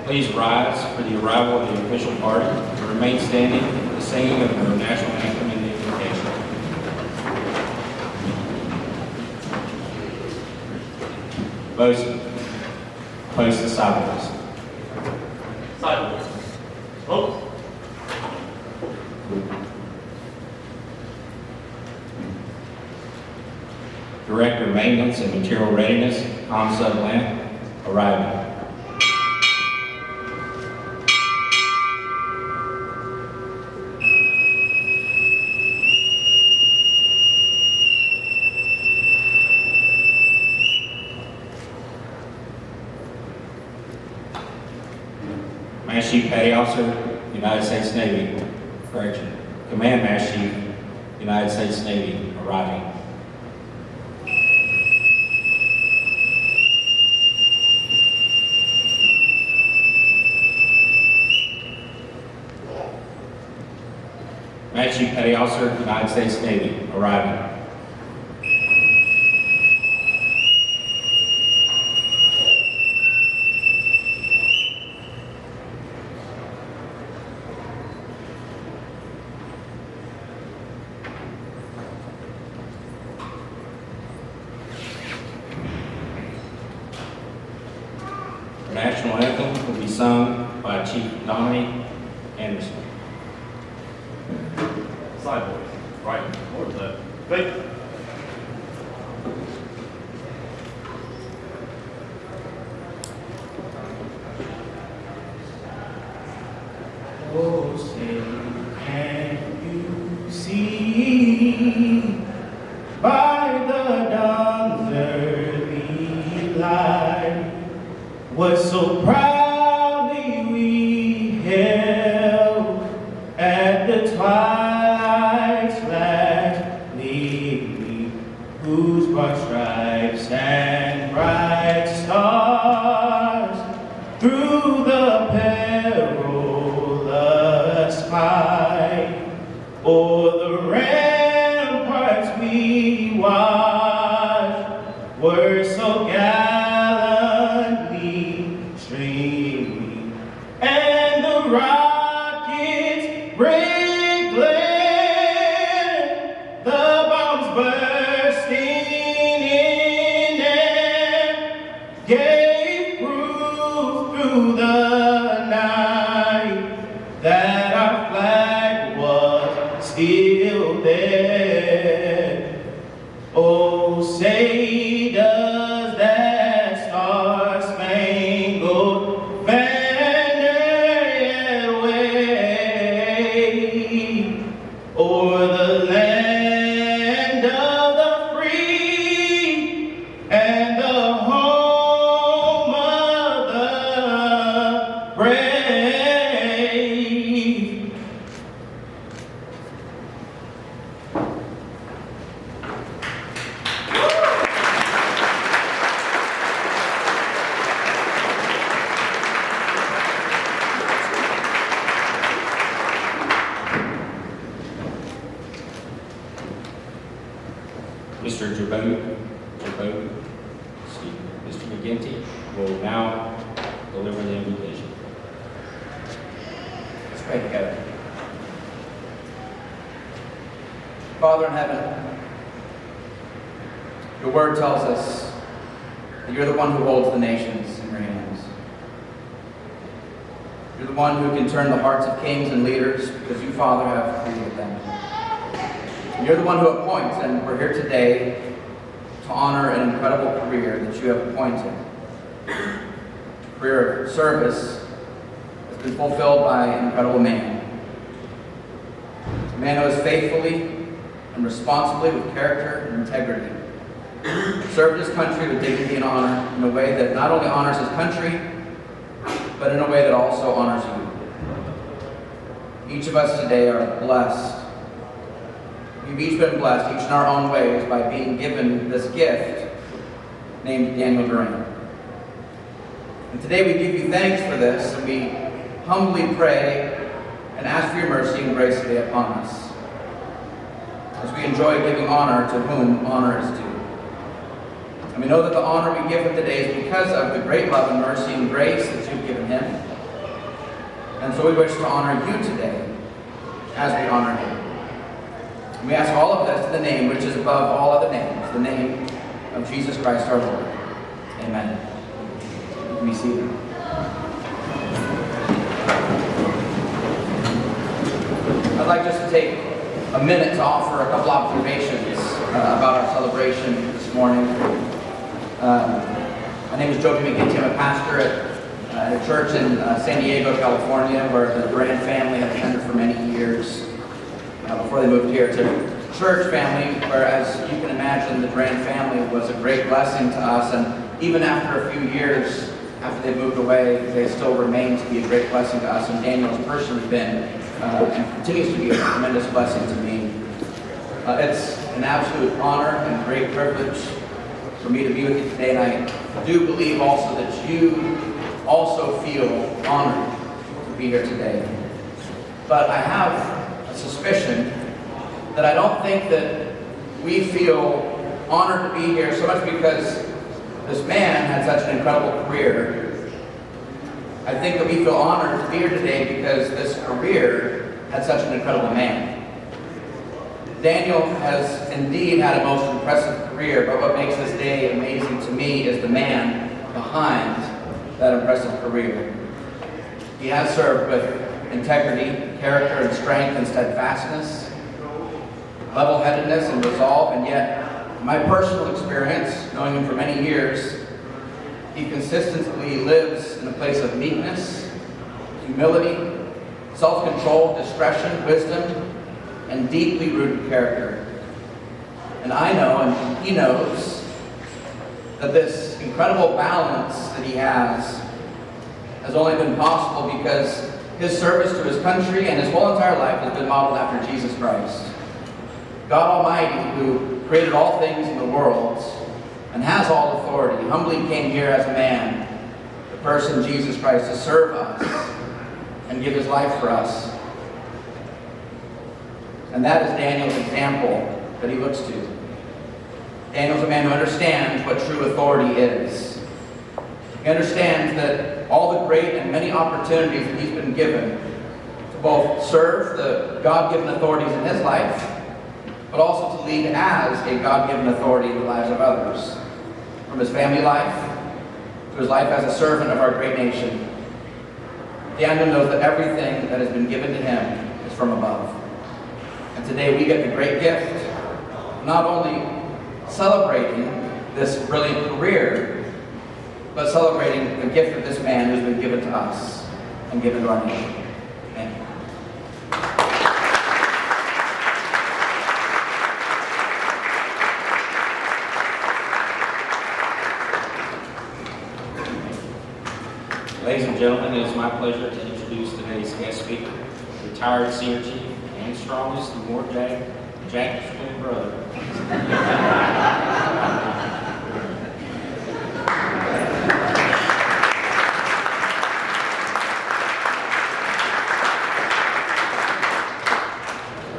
Please rise for the arrival of the official party and remain standing for the singing of the national anthem and the invocation. Bosun, post the sideways. Sideways. Vote. Director of Maintenance and Material Readiness, ComSub Lamp, arriving. Master Chief Petty Officer, United States Navy, correction, Command Master Chief, United States Navy, arriving. Master Chief Petty Officer, United States Navy, arriving. Our national anthem will be sung by Chief Dominic Anderson. Sideways. Right. Towards that. Good. Oh, say, can you see by the dawn's early light what so proudly we held at the twilight's last gleaming, whose broad stripes and bright stars through the perilous fight o'er the ramparts we watched were so gallantly streaming, and the rockets' red glare, the bombs bursting in air, gave proof through the night that our flag was still there. Oh, say does that star-spangled banner yet wave o'er the land of the free and the home of the brave? Mr. Mr. McGinty will now deliver the invocation. Let's pray together. Father in heaven, your word tells us that you're the one who holds the nations in your hands. You're the one who can turn the hearts of kings and leaders because you, Father, have created them. And you're the one who appoints, and we're here today to honor an incredible career that you have appointed. A career of service has been fulfilled by an incredible man. A man who has faithfully and responsibly, with character and integrity, served his country with dignity and honor in a way that not only honors his country, but in a way that also honors you. Each of us today are blessed. We've each been blessed, each in our own ways, by being given this gift named Daniel Duran. And today we give you thanks for this, and we humbly pray and ask for your mercy and grace today upon us, as we enjoy giving honor to whom honor is due. And we know that the honor we give him today is because of the great love and mercy and grace that you've given him, so we wish to honor you today as we honor him. We ask all of this in the name which is above all other names, the name of Jesus Christ our Lord. Amen. You can be seated. I'd like just to take a minute to offer a couple observations about our celebration this morning. My name is Joe McGinty. I'm a pastor at a church in San Diego, California, where the Duran family had attended for many years before they moved here. It's a church family where, as you can imagine, the Duran family was a great blessing to us, and even after a few years after they moved away, they still remain to be a great blessing to us, and Daniel's personally been and continues to be a tremendous blessing to me. It's an absolute honor and great privilege for me to be with you today, and I do believe also that you also feel honored to be here today. But I have a suspicion that I don't think that we feel honored to be here so much because this man had such an incredible career. I think that we feel honored to be here today because this career had such an incredible man. Daniel has indeed had a most impressive career, but what makes this day amazing to me is the man behind that impressive career. He has served with integrity, character, and strength, and steadfastness, level-headedness, and resolve, and yet, my personal experience, knowing him for many years, he consistently lives in a place of meekness, humility, self-control, discretion, wisdom, and deeply rooted character. And I know, and he knows, that this incredible balance that he has only been possible because his service to his country and his whole entire life has been modeled after Jesus Christ. God Almighty, who created all things in the world and has all authority, humbly came here as a man, the person Jesus Christ, to serve us and give his life for us. And that is Daniel's example that he looks to. Daniel's a man who understands what true authority is. He understands that all the great and many opportunities that he's been given to both serve the God-given authorities in his life, but also to lead as a God-given authority in the lives of others. From his family life to his life as a servant of our great nation, Daniel knows that everything that has been given to him is from above. And today we get the great gift of not only celebrating this brilliant career, but celebrating the gift of this man who's been given to us and given to our nation. Thank you. Ladies and gentlemen, it is my pleasure to introduce today's guest speaker, retired Senior Chief and strongest and more Jack's twin brother.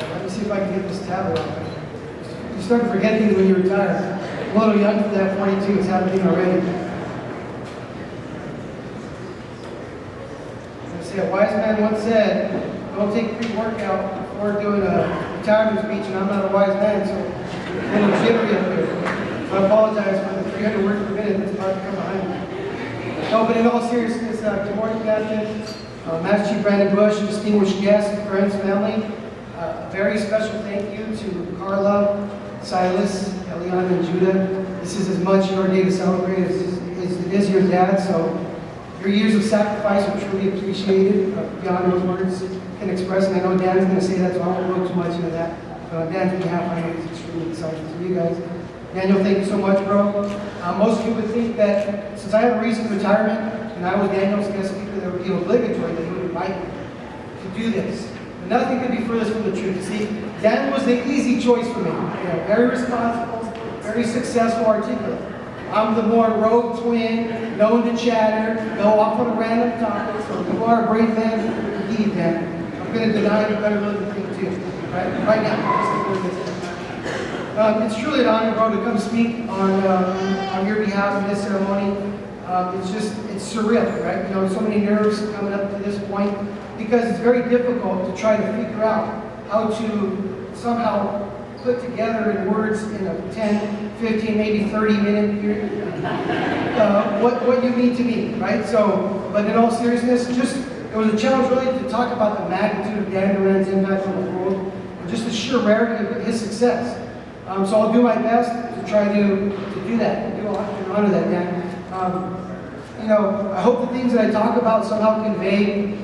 Let me see if I can get this tab off. You start to forget things when you retire. I'm a little young for that, 42, it's happening already. A wise man once said, don't take pre-workout before doing a retirement speech, and I'm not a wise man, so I'm a little jittery up here. So I apologize for the 300 words per minute that's about to come behind me. No, but in all seriousness, good morning, Captain, Master Chief Brandon Bush, distinguished guests, friends, family. A very special thank you to Carla, Silas, Eliana, and Judah. This is as much your day to celebrate as it is your dad, so your years of sacrifice are truly appreciated, beyond what words can express, and I know Dan's going to say that, so I won't go too much into that. Dan's behalf, I know he's extremely excited for you guys. Daniel, thank you so much, bro. Most of you would think that since I have a recent retirement, and I was Daniel's guest speaker, that would be obligatory that he would invite me to do this. But nothing could be furthest from the truth. See, Dan was the easy choice for me. Very responsible, very successful, articulate. I'm the more rogue twin, known to chatter, go off on a random topic, so you are a brave man indeed, Dan. I'm going to deny you better look at me too, right now. It's truly an honor, bro, to come speak on your behalf in this ceremony. It's surreal, right? So many nerves coming up to this point. because it's very difficult to try to figure out how to somehow put together in words in a 10, 15, maybe 30-minute period what you need to mean, right? So, but in all seriousness, it was a challenge really to talk about the magnitude of Dan Duran's impact on the world, and just the sheer rarity of his success. So I'll do my best to try to do that, and honor that, Dan. You know, I hope the things that I talk about somehow convey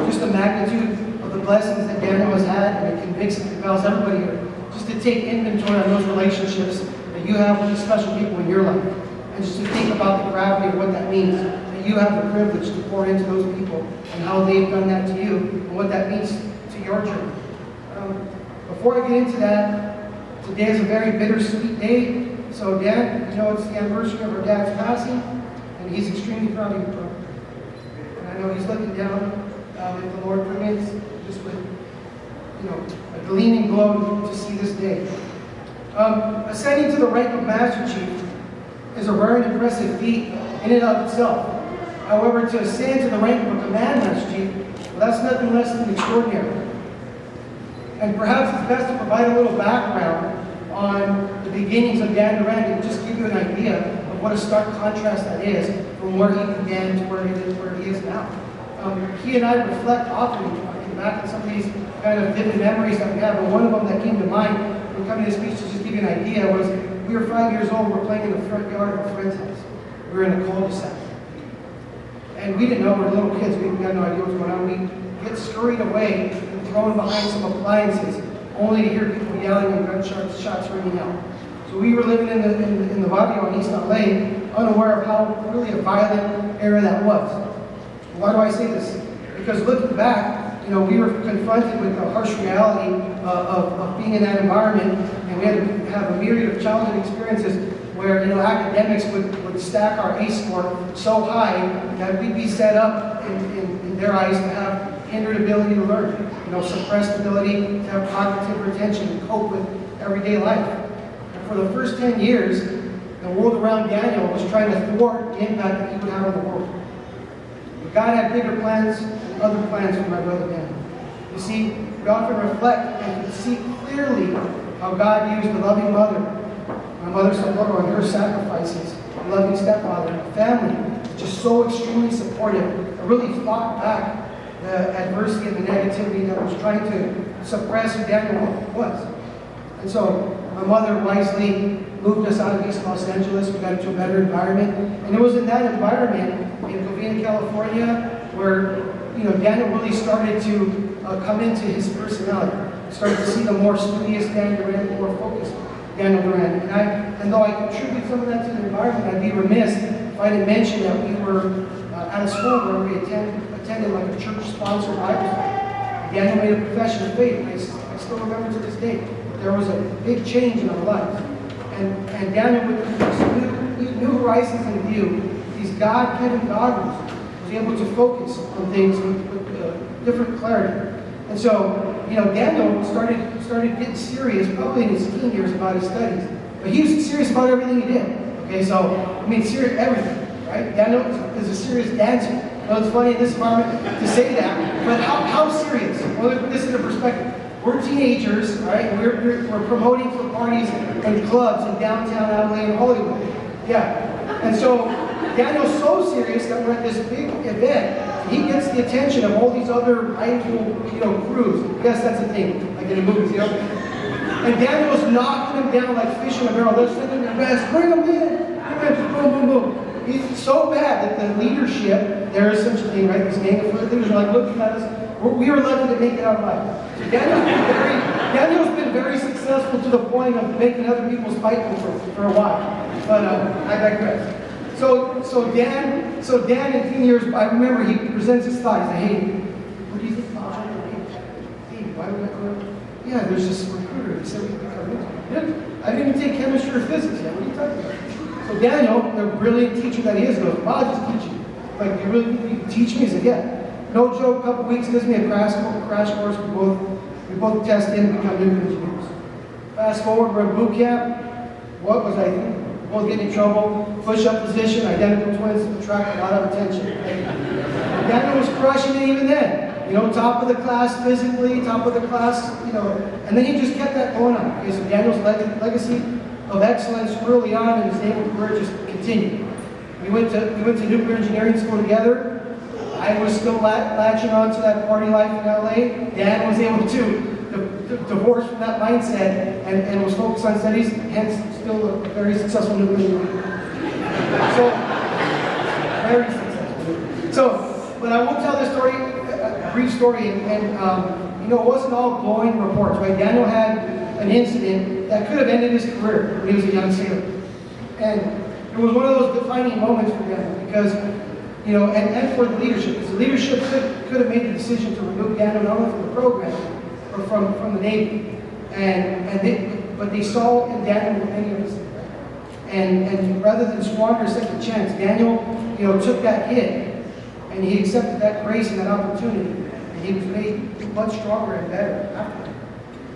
just the magnitude of the blessings that Daniel has had, and it convicts and compels everybody here just to take inventory on those relationships that you have with the special people in your life, and just to think about the gravity of what that means, that you have the privilege to pour into those people and how they've done that to you, and what that means to your journey. Before I get into that, today is a very bittersweet day. So Dan, you know it's the anniversary of our dad's passing, and he's extremely proud of you, bro. And I know he's looking down, if the Lord permits, just with, you know, a gleaming glow to see this day. Ascending to the rank of Master Chief is a rare and impressive feat in and of itself. However, to ascend to the rank of a Command Master Chief, well, that's nothing less than extraordinary. And perhaps it's best to provide a little background on the beginnings of Dan Duran and just give you an idea of what a stark contrast that is from where he began to where he is now. He and I reflect often, looking back at some of these kind of vivid memories that we have, and one of them that came to mind when coming to this speech, to just give you an idea, was we were 5 years old, we were playing in the front yard of a friend's house. We were in a cul-de-sac. And we didn't know, we were little kids, we had no idea what was going on. We get scurried away and thrown behind some appliances, only to hear people yelling and gunshots ringing out. So we were living in the barrio in East LA, unaware of how really a violent era that was. Why do I say this? Because looking back, you know, we were confronted with the harsh reality of being in that environment, and we had to have a myriad of childhood experiences where, you know, academics would stack our ACE score so high that we'd be set up in their eyes to have hindered ability to learn, you know, suppressed ability to have cognitive retention and cope with everyday life. And for the first 10 years, the world around Daniel was trying to thwart the impact that he would have on the world. But God had bigger plans and other plans for my brother Daniel. You see, we often reflect and can see clearly how God used the loving mother, my mother Socorro, and her sacrifices, a loving stepfather, and a family just so extremely supportive, and really fought back the adversity and the negativity that was trying to suppress who Daniel was. And so my mother wisely moved us out of East Los Angeles. We got into a better environment. And it was in that environment in Covina, California, where, you know, Daniel really started to come into his personality. Started to see the more studious Dan Duran, the more focused Daniel Duran. And though I contribute some of that to the environment, I'd be remiss if I didn't mention that we were at a school where we attended like a church-sponsored Bible study. Daniel made a profession of faith. I still remember to this day. There was a big change in our lives. And Daniel, with these new horizons in view, these God-given goggles, was able to focus on things with different clarity. And so, you know, Daniel started getting serious probably in his teen years about his studies. But he was serious about everything he did. Okay, so, I mean, serious everything, right? Daniel is a serious dancer. Well, it's funny in this environment to say that, but how serious? Well, let's put this into perspective. We're teenagers, right? We're promoting for parties and clubs in downtown LA and Hollywood. Yeah. And so Daniel's so serious that we're at this big event. He gets the attention of all these other high school, you know, crews. Yes, that's a thing, like in the movies, you know? And Daniel's knocking them down like fish in a barrel. They're sending their best. Bring them in. Boom, boom, boom. He's so bad that the leadership, there is such a thing, right? This gang of leaders are like looking at us. We are lucky to make it out alive. So Daniel's been very successful to the point of making other people spite him for a while. But I digress. So Dan in 10 years, I remember he presents his thought. He said, hey, what do you think about hey, why would I go? Yeah, there's this recruiter. He said we could become interns. I didn't even take chemistry or physics yet. What are you talking about? So Daniel, the brilliant teacher that he is, goes, well, I'll just teach you. Like, you really think you can teach me? He said, yeah. No joke, a couple weeks, gives me a crash course. We both test in to become new engineers. Fast forward, we're in boot camp. What was I thinking? Both getting in trouble. Push-up position, identical twins, attract a lot of attention. Daniel was crushing it even then. you know, top of the class physically, top of the class, you know, and then he just kept that going on. Okay, so Daniel's legacy of excellence early on in his naval career just continued. We went to nuclear engineering school together. I was still latching on to that party life in LA. Dan was able to divorce from that mindset and was focused on studies, hence still a very successful nuclear engineer. So, very successful. So, but I won't tell this story, a brief story, and you know, it wasn't all glowing reports, right? Daniel had an incident that could have ended his career when he was a young sailor. And it was one of those defining moments for Daniel because, you know, and for the leadership, because the leadership could have made the decision to remove Daniel not only from the program, but from the Navy. But they saw in Daniel what many of us did. And rather than squander a second chance, Daniel, you know, took that hit and he accepted that grace and that opportunity. And he was made much stronger and better after that.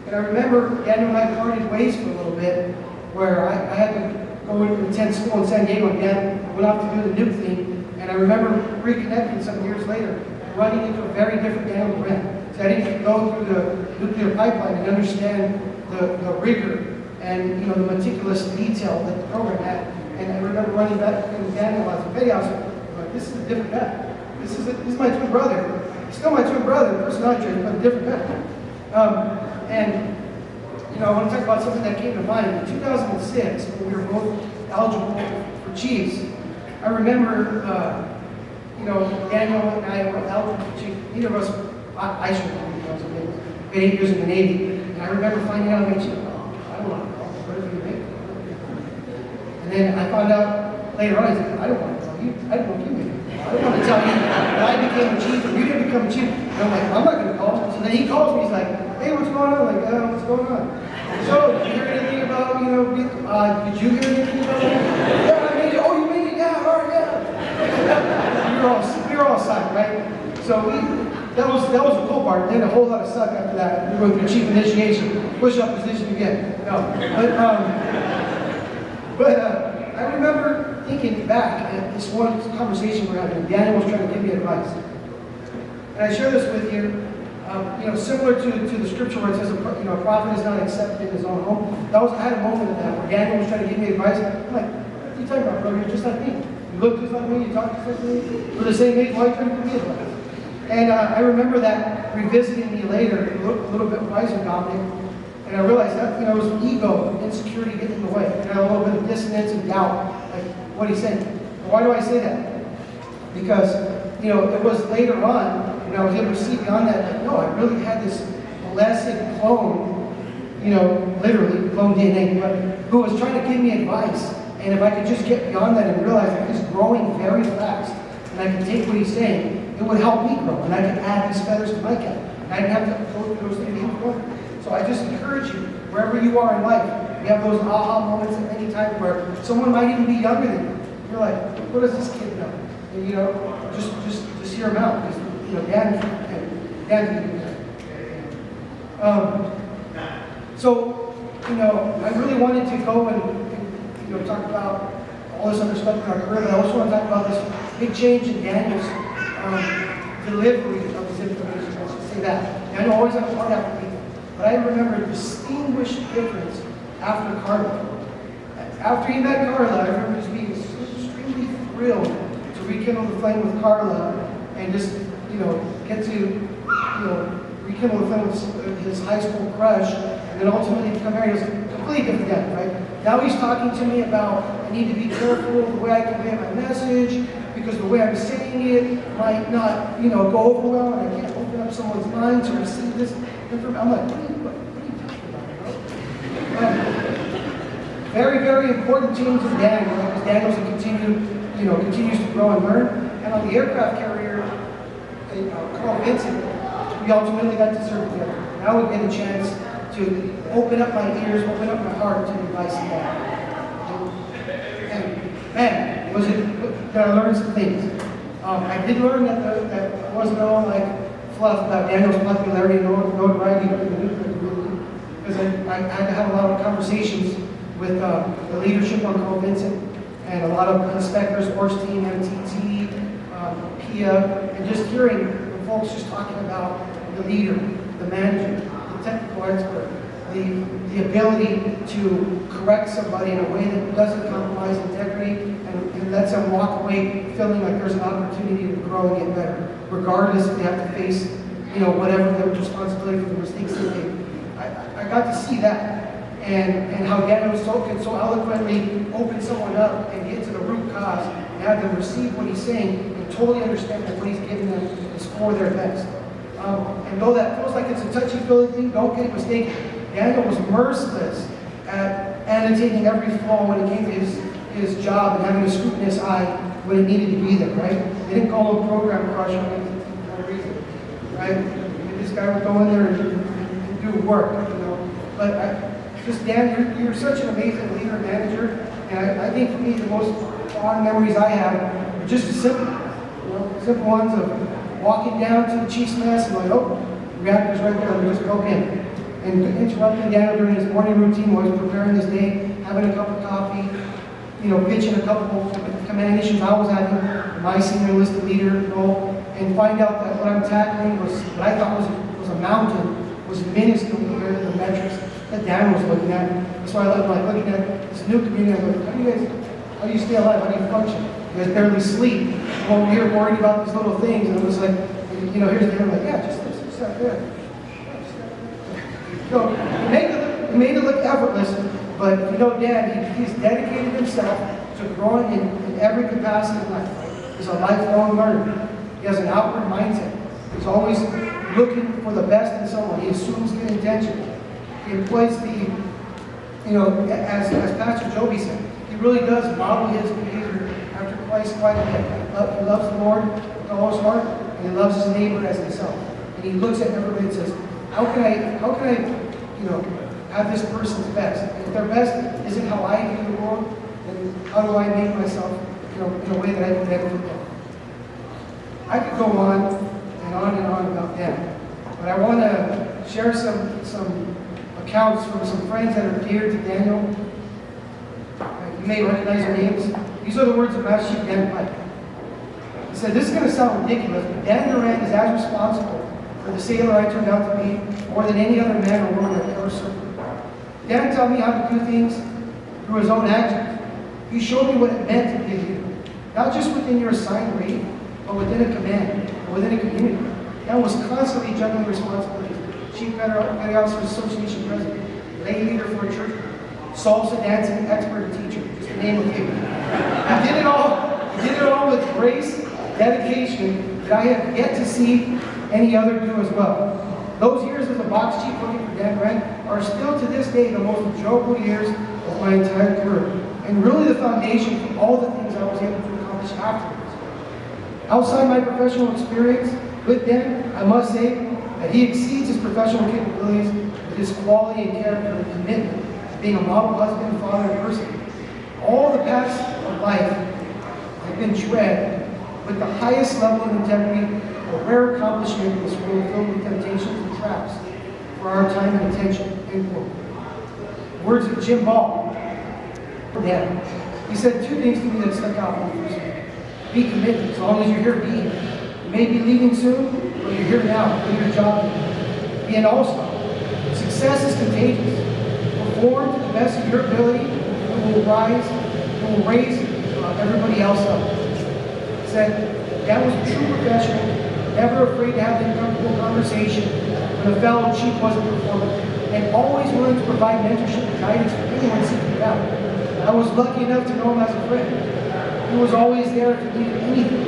And I remember Daniel and I parted ways for a little bit, where I had to go into attend school in San Diego, and Dan went off to do the nuke thing. And I remember reconnecting some years later, running into a very different Daniel Duran. So I didn't go through the nuclear pipeline and understand the rigor and, you know, the meticulous detail that the program had. And I remember running back to Daniel as a petty officer, like, this is a different guy. This is my twin brother. He's still my twin brother, personality trait, but a different guy. And you know, I want to talk about something that came to mind. In 2006, when we were both eligible for Chiefs, I remember, you know, Daniel and I were eligible for Chiefs. Neither of us, I should have been, I was amazing. I spent 8 years in the Navy, and I remember finding out I made Chief. I don't want to call. What if you make it? And then I found out later on, I said, I don't want to tell you. I don't know if you made it. I don't want to tell you that I became a chief or you didn't become a chief. And I'm like, I'm not going to call. So then he calls me. He's like, hey, what's going on? I'm like, what's going on? So, did you hear anything about, you know, did you hear anything about it? Yeah, I made it. Oh, you made it? Yeah, all right, yeah. we were all psyched, right? So that was the cool part. Then a whole lot of suck after that. We went through chief initiation, push-up position again. No, but I remember thinking back at this one conversation we were having. Daniel was trying to give me advice. And I share this with you, you know, similar to the scripture where it says, you know, a prophet is not accepted in his own home. I had a moment of that where Daniel was trying to give me advice. I'm like, what are you talking about, brother? You're just like me. You look just like me, you talk just like me. We're the same age, why are you trying to give me advice? And I remember that revisiting me later, a little bit wiser, Dominic. And I realized that, you know, it was ego, insecurity getting in the way. And a little bit of dissonance and doubt, like what he's saying. Why do I say that? Because, you know, it was later on, when I was able to see beyond that, like, no, I really had this blessed clone, you know, literally, clone DNA, but who was trying to give me advice. And if I could just get beyond that and realize that he's growing very fast, and I could take what he's saying, it would help me grow, and I could add these feathers to my cap. And I didn't have to go through those things anymore. So I just encourage you, wherever you are in life, you have those aha moments at any time where someone might even be younger than you. You're like, what does this kid know? And, you know, just hear him out, because, you know, Dad can do that. So, you know, I really wanted to go and you know, talk about all this other stuff in our career, but I also want to talk about this big change in Daniel's delivery of his information. I should say that. Daniel always had a heart after me, but I remember a distinguished difference after Carla. After he met Carla, I remember just being extremely thrilled to rekindle the flame with Carla and just, you know, get to, you know, rekindle the flame with his high school crush, and then ultimately become married. It was a completely different guy, right? Now he's talking to me about I need to be careful the way I convey my message, because the way I'm saying it might not, you know, go over well, and I can't open up someone's mind to receive this information. I'm like, what are you talking about, bro? Very, very important change in Daniel, because Daniel's continues to grow and learn. And on the aircraft carrier, Carl Vincent, we ultimately got to serve together. And I would get a chance to open up my ears, open up my heart to the advice of God. And man, did I learn some things. I did learn that there wasn't all like fluff about Daniel's popularity and notoriety in the nuclear community, because I had to have a lot of conversations with the leadership on Carl Vincent and a lot of inspectors, sports team, MTT, PIA, and just hearing from folks just talking about the leader, the manager, the technical expert, the ability to correct somebody in a way that doesn't compromise integrity and lets them walk away feeling like there's an opportunity to grow and get better, regardless if they have to face, whatever their responsibility for the mistakes they made. I got to see that. And how Daniel can so eloquently open someone up and get to the root cause and have them receive what he's saying and totally understand that what he's giving them is for their best. And though that feels like it's a touchy-feely thing, don't get it mistaken. Daniel was merciless at annotating every flaw when it came to his job and having a scrutinous eye when it needed to be there, right? They didn't call him program crusher for no reason, right? This guy would go in there and do work, But Dan, you're such an amazing leader and manager, and I think for me the most fond memories I have are just the simple ones of walking down to the chief's mess and like, oh, the reactor's right there, we just broke in. And interrupting Daniel during his morning routine while he's preparing his day, having a cup of coffee, pitching a couple of command issues I was having, my senior enlisted leader role, and find out that what I'm tackling was what I thought was a mountain, was minuscule compared to the metrics that Dan was looking at. That's why I love looking at this new community. I'm like, how do you stay alive? How do you function? You guys barely sleep. Well, we're here worried about these little things, and it was like, here's the end, like, yeah, just this, just that, there. It made it look effortless, but Dan, he's dedicated himself to growing in every capacity of life. He's a lifelong learner. He has an outward mindset. He's always looking for the best in someone. He assumes good intention. He employs as Pastor Joby said, he really does model his behavior after Christ quite a bit. He loves the Lord with all his heart, and he loves his neighbor as himself. And he looks at everybody and says, how can I have this person's best? And if their best isn't how I view the world, then how do I make myself, in a way that I can benefit them? I could go on and on and on about them, but I want to share some accounts from some friends that are dear to Daniel. You may recognize their names. These are the words of Master Chief Dan Pike. He said, this is going to sound ridiculous, but Dan Duran is as responsible for the sailor I turned out to be more than any other man or woman I've ever served. Dan taught me how to do things through his own actions. He showed me what it meant to be a leader, not just within your assigned rate, but within a command, or within a community. Dan was constantly juggling responsibilities. Chief Petty Officers Association president, lay leader for a church, salsa dancing expert and teacher, just to name a few. He did it all with grace, dedication that I have yet to see any other do as well. Those years as a box chief working for Dan Duran are still to this day the most enjoyable years of my entire career, and really the foundation for all the things I was able to accomplish afterwards. Outside my professional experience with Dan, I must say that he exceeds his professional capabilities with his quality and character and commitment to being a model husband, father, and person. All the paths of life have been tread with the highest level of integrity, a rare accomplishment in this world filled with temptations and traps for our time and attention. End quote. Words of Jim Ball. Yeah. He said two things to me that stuck out when he first. Be committed. As long as you're here, be here. You may be leaving soon, but you're here now. Do your job. Be an all-star. Success is contagious. Perform to the best of your ability. It will rise. It will raise everybody else up. He said that was a true professional, never afraid to have the uncomfortable conversation when a fellow chief wasn't performing, and always willing to provide mentorship and guidance for anyone seeking it out. I was lucky enough to know him as a friend. He was always there if you needed anything.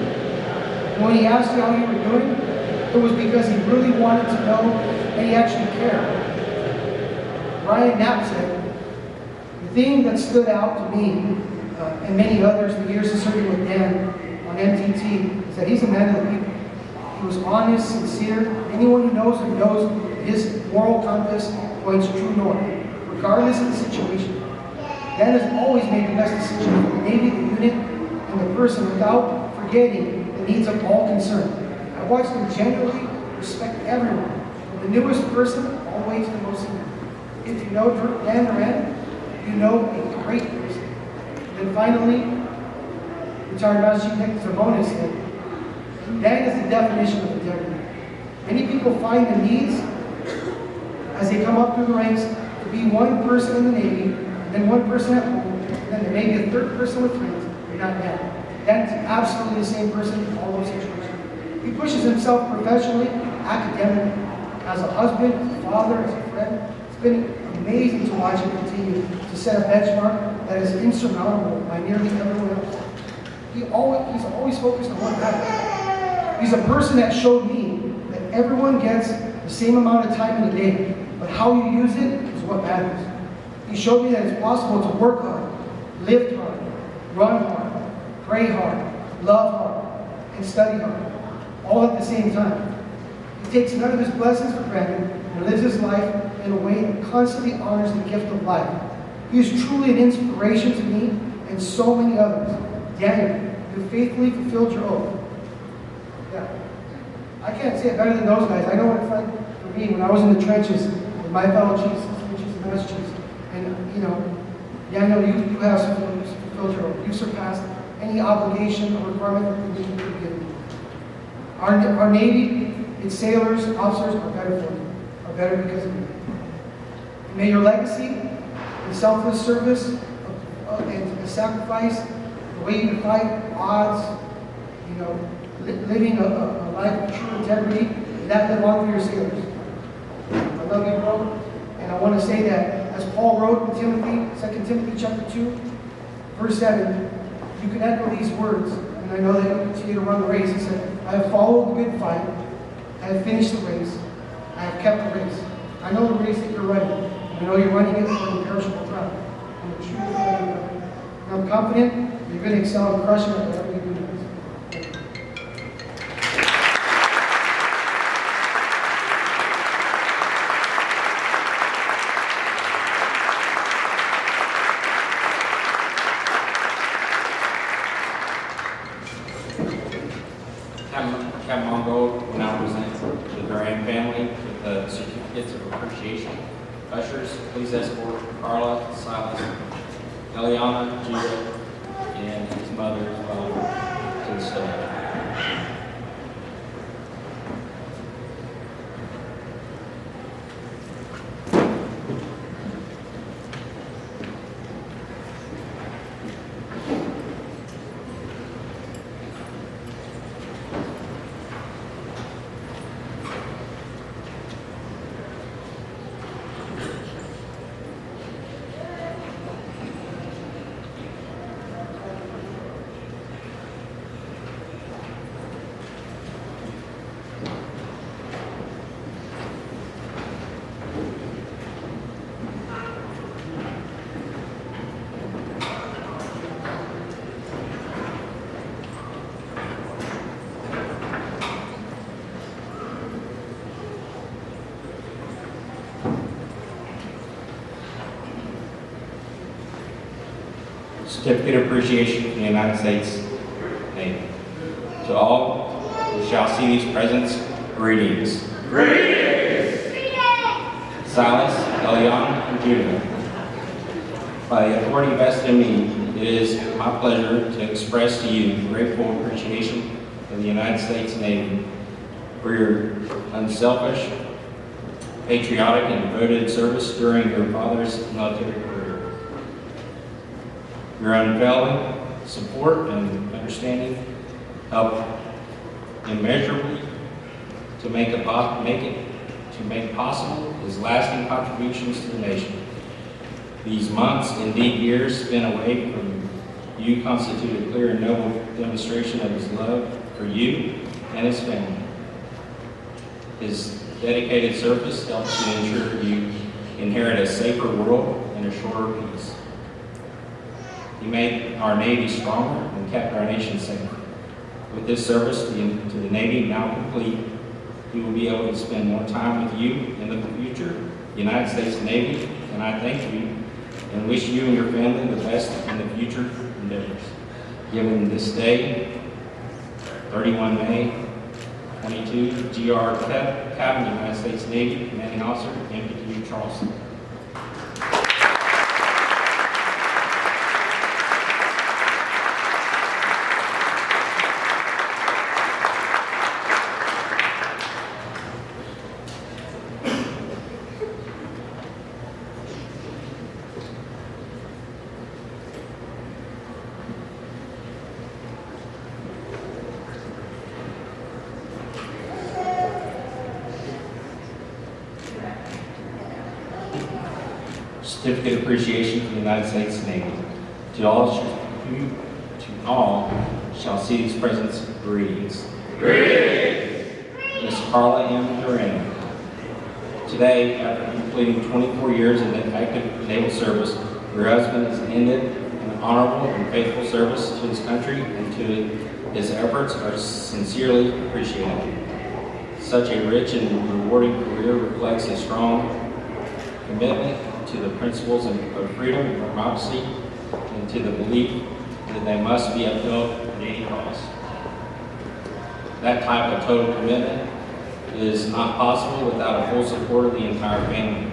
And when he asked you how you were doing, it was because he really wanted to know that he actually cared. Brian Knapp said, the thing that stood out to me and many others the years of serving with Dan on MTT is that he's a man of the people. He was honest, sincere. Anyone who knows him knows his moral compass points true north, regardless of the situation. Dan has always made the best decision for the Navy, the unit, and the person without forgetting the needs of all concerned. I watched him genuinely respect everyone, from the newest person all the way to the most senior. If you know Dan Duran, you know a great person. And finally, retired Master Chief Nick Zerbonis said, Dan is the definition of integrity. Many people find the needs as they come up through the ranks to be one person in the Navy, then one person at home, and then there may be a third person with friends. You're not that. That's absolutely the same person in all those situations. He pushes himself professionally, academically, as a husband, as a father, as a friend. It's been amazing to watch him continue to set a benchmark that is insurmountable by nearly everyone else. He's always focused on what matters. He's a person that showed me that everyone gets the same amount of time in a day, but how you use it is what matters. He showed me that it's possible to work hard, live hard, run hard, pray hard, love hard, and study hard, all at the same time. He takes none of his blessings for granted and lives his life in a way that constantly honors the gift of life. He is truly an inspiration to me and so many others. Daniel, you faithfully fulfilled your oath. Yeah. I can't say it better than those guys. I know what it's like for me when I was in the trenches with my fellow chiefs, and master chiefs. And, you know, Daniel, you have fulfilled your oath. You surpassed any obligation or requirement that we could give you. Our Navy, its sailors, officers are better for you, are better because of you. May your legacy and selfless service and sacrifice, the way you fight odds, you know, living a life of true integrity, that live on for your sailors. I love you, bro. And I want to say that as Paul wrote in Timothy, 2 Timothy chapter 2, verse 7, you can echo these words, and I know that you continue to run the race. He said, I have followed the good fight, I have finished the race, I have kept the race. I know the race that you're running. I know you're running it for an imperishable crown. And the truth is that and I'm confident you're going to excel and crush it at whatever you do next. Captain Mongo will now present the Duran family with the certificates of appreciation. Ushers, please escort Carla, Silas, Eliana, Judah, and his mother as well to the stage. Certificate of Appreciation from the United States Navy. To all who shall see these presents, greetings. Greetings! Silas, Eliana, and Judah. By the authority vested in me, it is my pleasure to express to you grateful appreciation of the United States Navy for your unselfish, patriotic, and devoted service during your father's military career. Your unfailing support and understanding help immeasurably to make possible his lasting contributions to the nation. These months, indeed years, spent away from you constitute a clear and noble demonstration of his love for you and his family. His dedicated service helps to ensure you inherit a safer world and a surer peace. He made our Navy stronger and kept our nation safe. With this service to the Navy now complete, we will be able to spend more time with you in the future, United States Navy, and I thank you and wish you and your family the best in the future endeavors. Given this day, 31 May 22, GR Captain, United States Navy, Commanding Officer, MPU Charleston. certificate of appreciation for the United States Navy. To all shall see these presents greetings. Greetings! Ms. Carla M. Duran. Today, after completing 24 years in the active naval service, your husband has ended an honorable and faithful service to his country, and to his efforts are sincerely appreciated. Such a rich and rewarding career reflects a strong commitment to the principles of freedom and democracy, and to the belief that they must be upheld at any cost. That type of total commitment is not possible without a full support of the entire family.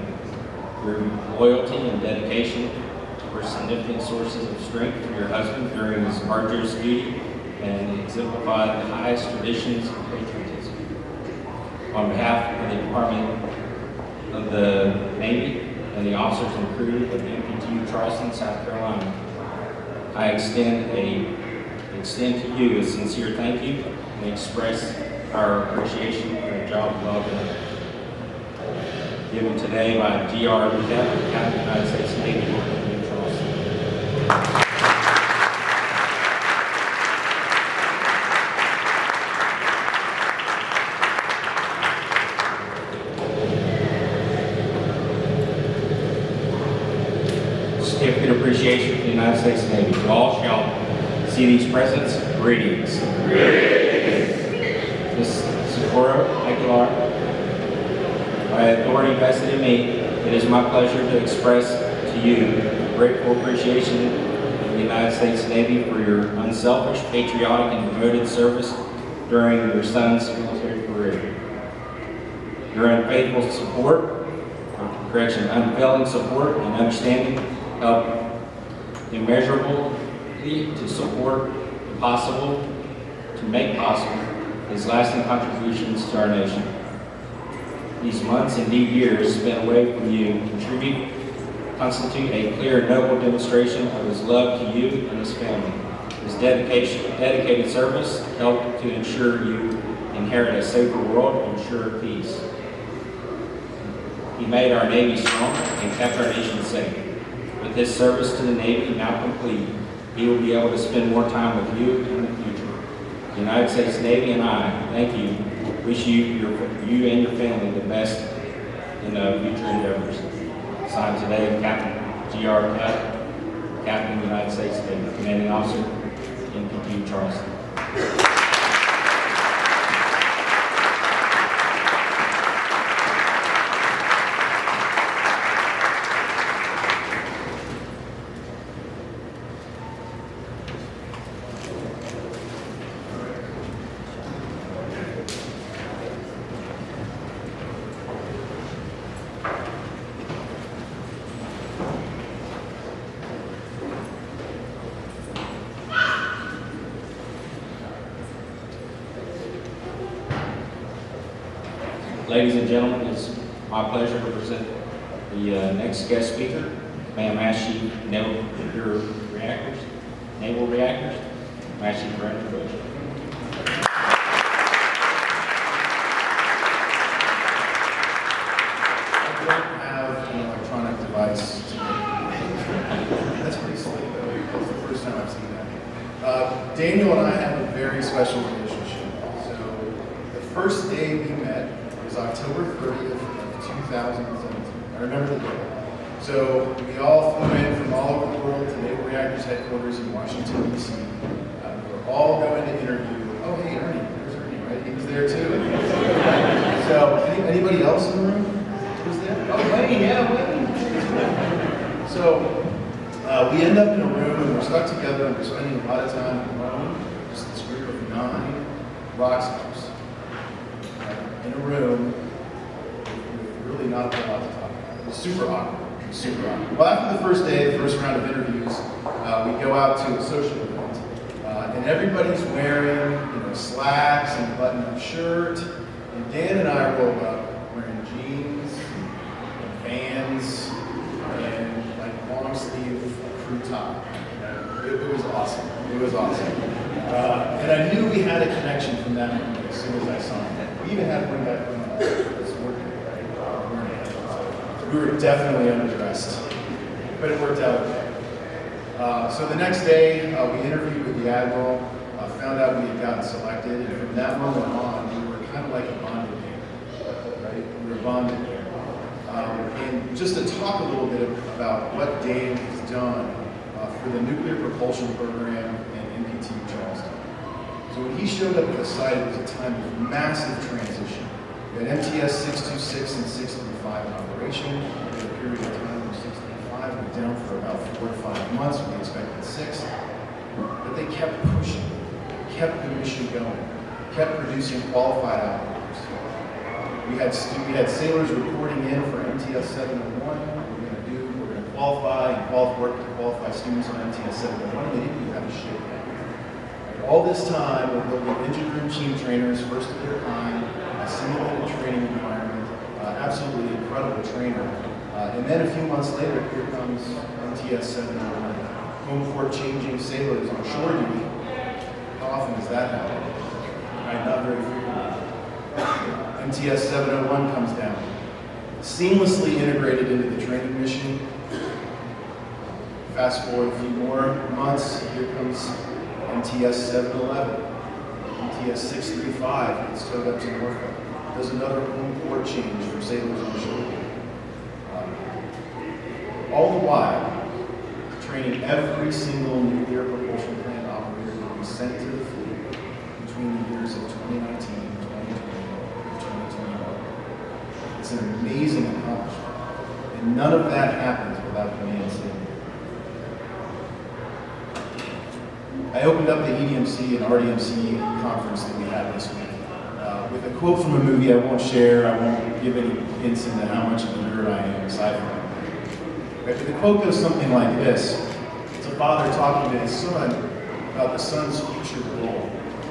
Your loyalty and dedication were significant sources of strength for your husband during his arduous duty and exemplified the highest traditions of patriotism. On behalf of the Department of the Navy and the officers and crew of USS Charleston, South Carolina, I extend to you a sincere thank you and express our appreciation for a job well done. Given today by G.R. Captain of the United States Navy, USS Charleston. Certificate of appreciation for the United States Navy. You all shall see these presents. Greetings. Greetings. Ms. Socorro Aguilar, by authority vested in me, it is my pleasure to express to you grateful appreciation of the United States Navy for your unselfish, patriotic, and devoted service during your son's military career. Your unfailing support and understanding help immeasurably to make possible his lasting contributions to our nation. These months, indeed years, spent away from you constitute a clear and noble demonstration of his love to you and his family. His dedicated service helped to ensure you inherit a safer world and ensure peace. He made our Navy strong and kept our nation safe. With his service to the Navy now complete, he will be able to spend more time with you in the future. The United States Navy and I thank you. Wish you and your family the best in future endeavors. Signed today, Captain G.R. Captain of the United States Navy, Commanding Officer, USS Charleston. Ladies and gentlemen, it's my pleasure to present the next guest speaker, Command Master Chief Naval Reactors, Master Chief Duran. I don't have an electronic device. That's pretty slick, though. That's the first time I've seen that. Daniel and I have a very special relationship. So the first day we met was October 30th of 2017. I remember the day. So we all flew in from all over the world to Naval Reactors headquarters in Washington, D.C. We were all going to interview. Oh, hey, Ernie. There's Ernie, right? He was there too. So anybody else in the room was there? Oh, Wayne, yeah, Wayne. So we end up in a room and we're stuck together and we're spending a lot of time alone. Just this group of 9 rock stars in a room with really not a whole lot to talk about. It was super awkward. Well, after the first day, the first round of interviews, we go out to a social event, and everybody's wearing, slacks and a button-up shirt, and Dan and I roll up wearing jeans and Vans and like long sleeve crew top. It was awesome. And I knew we had a connection from that moment as soon as I saw him. We even had one guy from this working, right? We were definitely underdressed. but it worked out okay. So the next day, we interviewed with the Admiral, found out we had gotten selected, and from that moment on, we were kind of like a bonded pair, right? We were bonded here. And just to talk a little bit about what Dave has done for the nuclear propulsion program in NPT Charleston. So when he showed up at the site, it was a time of massive transition. We had MTS 626 and 635 in operation. For a period of time where 635 went down for about 4 to 5 months. We expected 6. But they kept pushing, kept the mission going, kept producing qualified operators. We had sailors reporting in for MTS 701. We're going to qualify and work to qualify students on MTS 701. They didn't even have a ship yet. All this time, we're building engine room team trainers, first of their kind, a simulated training environment, absolutely incredible trainer. And then a few months later, here comes MTS 701, home port changing sailors on shore duty. How often does that happen? Right, not very frequently. MTS 701 comes down, seamlessly integrated into the training mission. Fast forward a few more months, here comes MTS 711, MTS 635 gets towed up to Norfolk. Does another home port change for sailors on shore. All the while, training every single nuclear propulsion plant operator that we sent to the fleet between the years of 2019 and 2020 and 2021. It's an amazing accomplishment, and none of that happens without command saving. I opened up the EDMC and RDMC conference that we had this week with a quote from a movie I won't share. I won't give any hints into how much of a nerd I am aside from that. Right, but the quote goes something like this. It's a father talking to his son about the son's future role.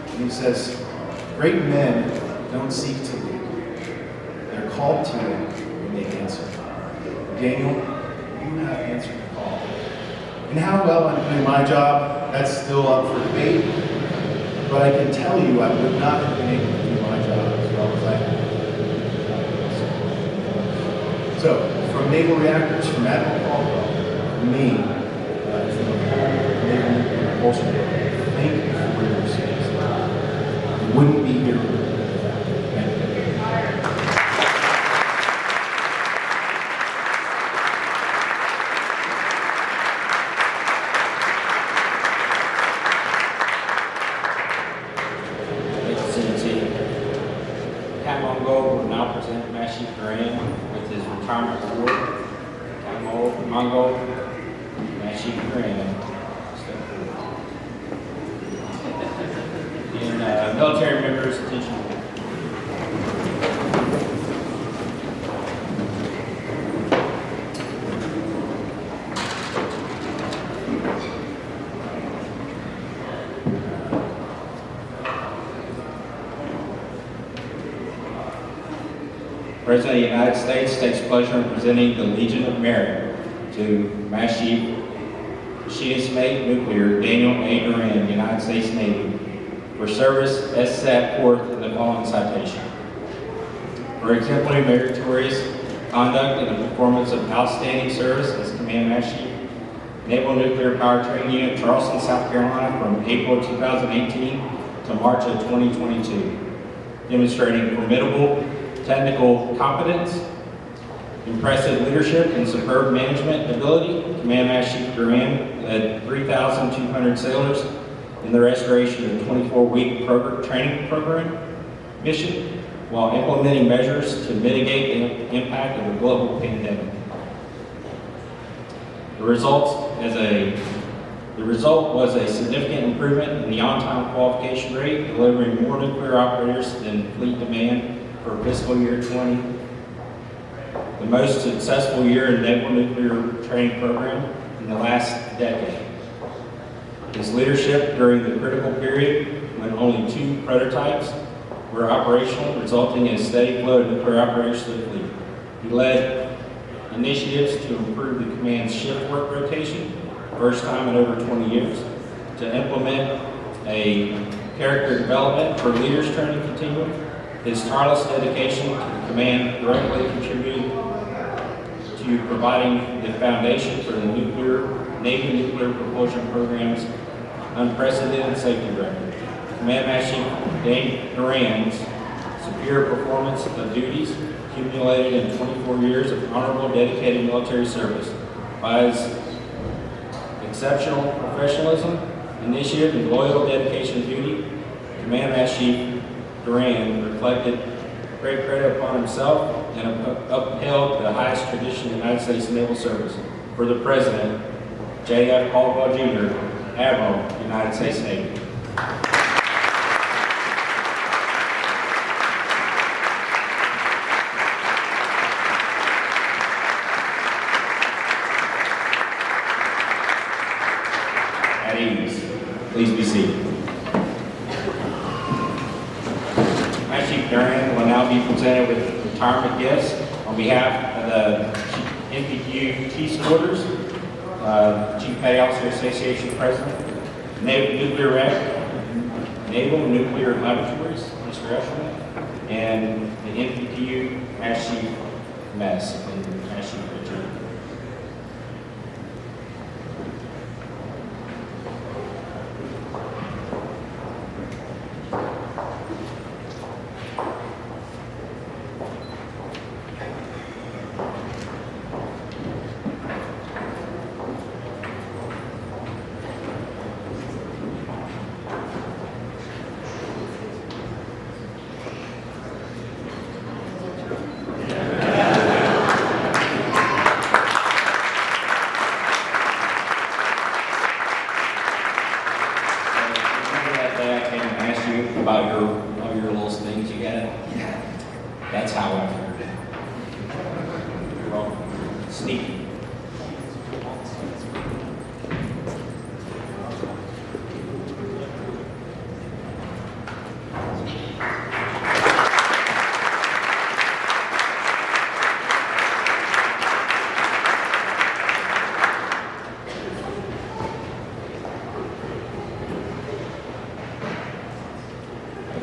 And he says, "Great men don't seek to lead. They're called to it when they answer." Daniel, you have answered the call. And how well I'm doing my job, that's still up for debate. But I can tell you I would not have been able to do my job as well as I have. So, from Naval Reactors, from Admiral Caldwell, from me, from the whole Naval Nuclear Propulsion Program, thank you for your service. We wouldn't be here without you. Thank you. Chief Duran with his retirement award. Mongo, Chief Duran. And military members, attention. President of the United States takes pleasure in presenting the Legion of Merit to Master Chief Machinist Mate Nuclear Daniel A. Duran, United States Navy, for service as set forth in the following citation. For exemplary meritorious conduct in the performance of outstanding service as Command Master Chief, Naval Nuclear Power Training Unit Charleston, South Carolina, from April 2018 to March of 2022, demonstrating formidable technical competence, impressive leadership, and superb management ability. Command Master Chief Duran led 3,200 sailors in the restoration of the 24-week training program mission while implementing measures to mitigate the impact of the global pandemic. The result was a significant improvement in the on-time qualification rate, delivering more nuclear operators than fleet demand for fiscal year 20, the most successful year in naval nuclear training program in the last decade. His leadership during the critical period when only 2 prototypes were operational, resulting in a steady flow of nuclear operators to the fleet. He led initiatives to improve the command's shift work rotation, first time in over 20 years, to implement a character development for leaders training continuum. His tireless dedication to the command directly contributed to to providing the foundation for the Navy nuclear propulsion program's unprecedented safety record. Command Master Chief Duran's superior performance of duties accumulated in 24 years of honorable, dedicated military service by his exceptional professionalism, initiative, and loyal dedication to duty. Command Master Chief Duran reflected great credit upon himself and upheld the highest tradition of the United States Naval Service. For the President, J.F. Caldwell Jr., Admiral, United States Navy. At ease. Please be seated. Master Chief Duran will now be presented with retirement gifts on behalf of the NPTU Chiefs Quarters, Chief Petty Officer Association President, Naval Nuclear Rep, Naval Nuclear Laboratories, Mr. Eshelman, and the NPTU Master Chief Mess and Master Chief Richard. About all your little things you got. That's how I figured it. You're welcome. Sneaky.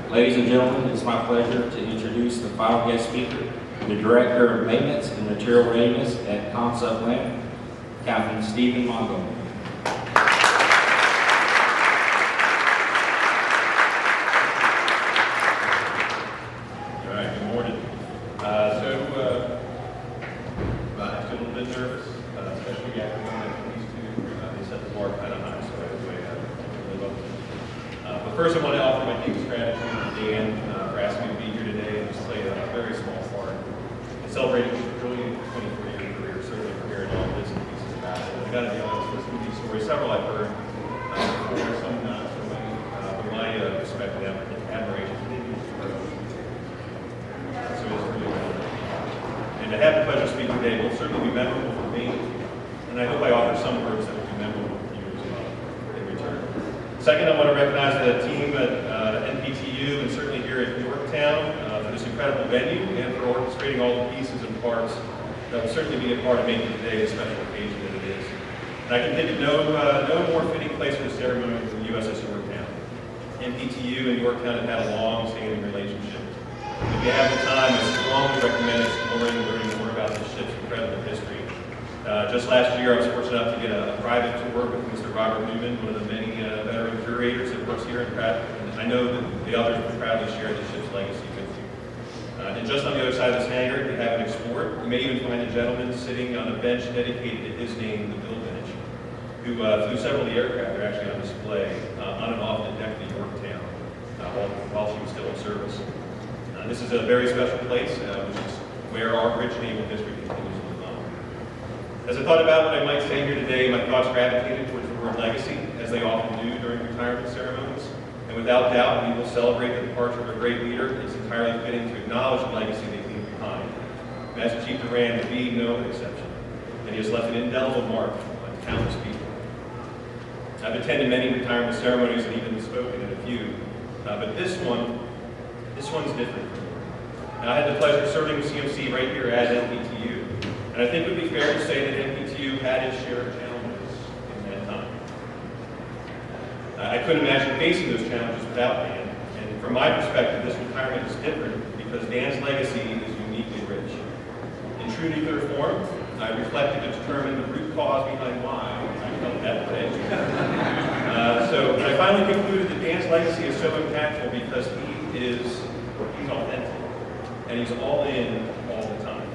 Ladies and gentlemen, it's my pleasure to introduce the final guest speaker, the Director of Maintenance and Material Readiness at Concept Land, Captain Stephen Montgomery. All right, good morning. I was a little bit nervous, especially after going into these two. They set the bar kind of high, so I was way really love it. But first, I want to offer my deepest gratitude to Dan for asking me to be here today and just play a very small part in celebrating his brilliant 24-year career, certainly for hearing all bits and pieces about it. I got to be honest, listening to these stories, several I've heard before, some not so many, but my respect and admiration continues to grow. So it's really well. And to have the pleasure of speaking today will certainly be memorable for me, and I hope I offer some words that will be memorable for you as well in return. Second, I want to recognize the team at NPTU and certainly here at Yorktown for this incredible venue and for orchestrating all the pieces and parts that will certainly be a part of making today a special occasion that it is. And I can think of no more fitting place for the ceremony than the USS Yorktown. NPTU and Yorktown have had a long-standing relationship. If you have the time, I strongly recommend exploring and learning more about this ship's incredible history. Just last year, I was fortunate enough to get a private tour with Mr. Robert Newman, one of the many veteran curators that works here in Patriot. And I know that the others will proudly share the ship's legacy with you. And just on the other side of this hangar, if you haven't explored, you may even find a gentleman sitting on a bench dedicated to his name, the Bill bench, who flew several of the aircraft that are actually on display on and off the deck of the Yorktown while she was still in service. This is a very special place, which is where our rich naval history continues to live on. As I thought about what I might say here today, my thoughts gravitated towards the word legacy, as they often do during retirement ceremonies. And without doubt, we will celebrate the departure of a great leader. It's entirely fitting to acknowledge the legacy they leave behind. Master Chief Duran would be no exception, and he has left an indelible mark on countless people. I've attended many retirement ceremonies and even spoken at a few, but this one's different. And I had the pleasure of serving with CMC right here at NPTU, and I think it would be fair to say that NPTU had its share of challenges in that time. I couldn't imagine facing those challenges without Dan, and from my perspective, this retirement is different because Dan's legacy is uniquely rich. In true nuclear form, I reflected to determine the root cause behind why I felt that way. So I finally concluded that Dan's legacy is so impactful because he's authentic and he's all in all the time.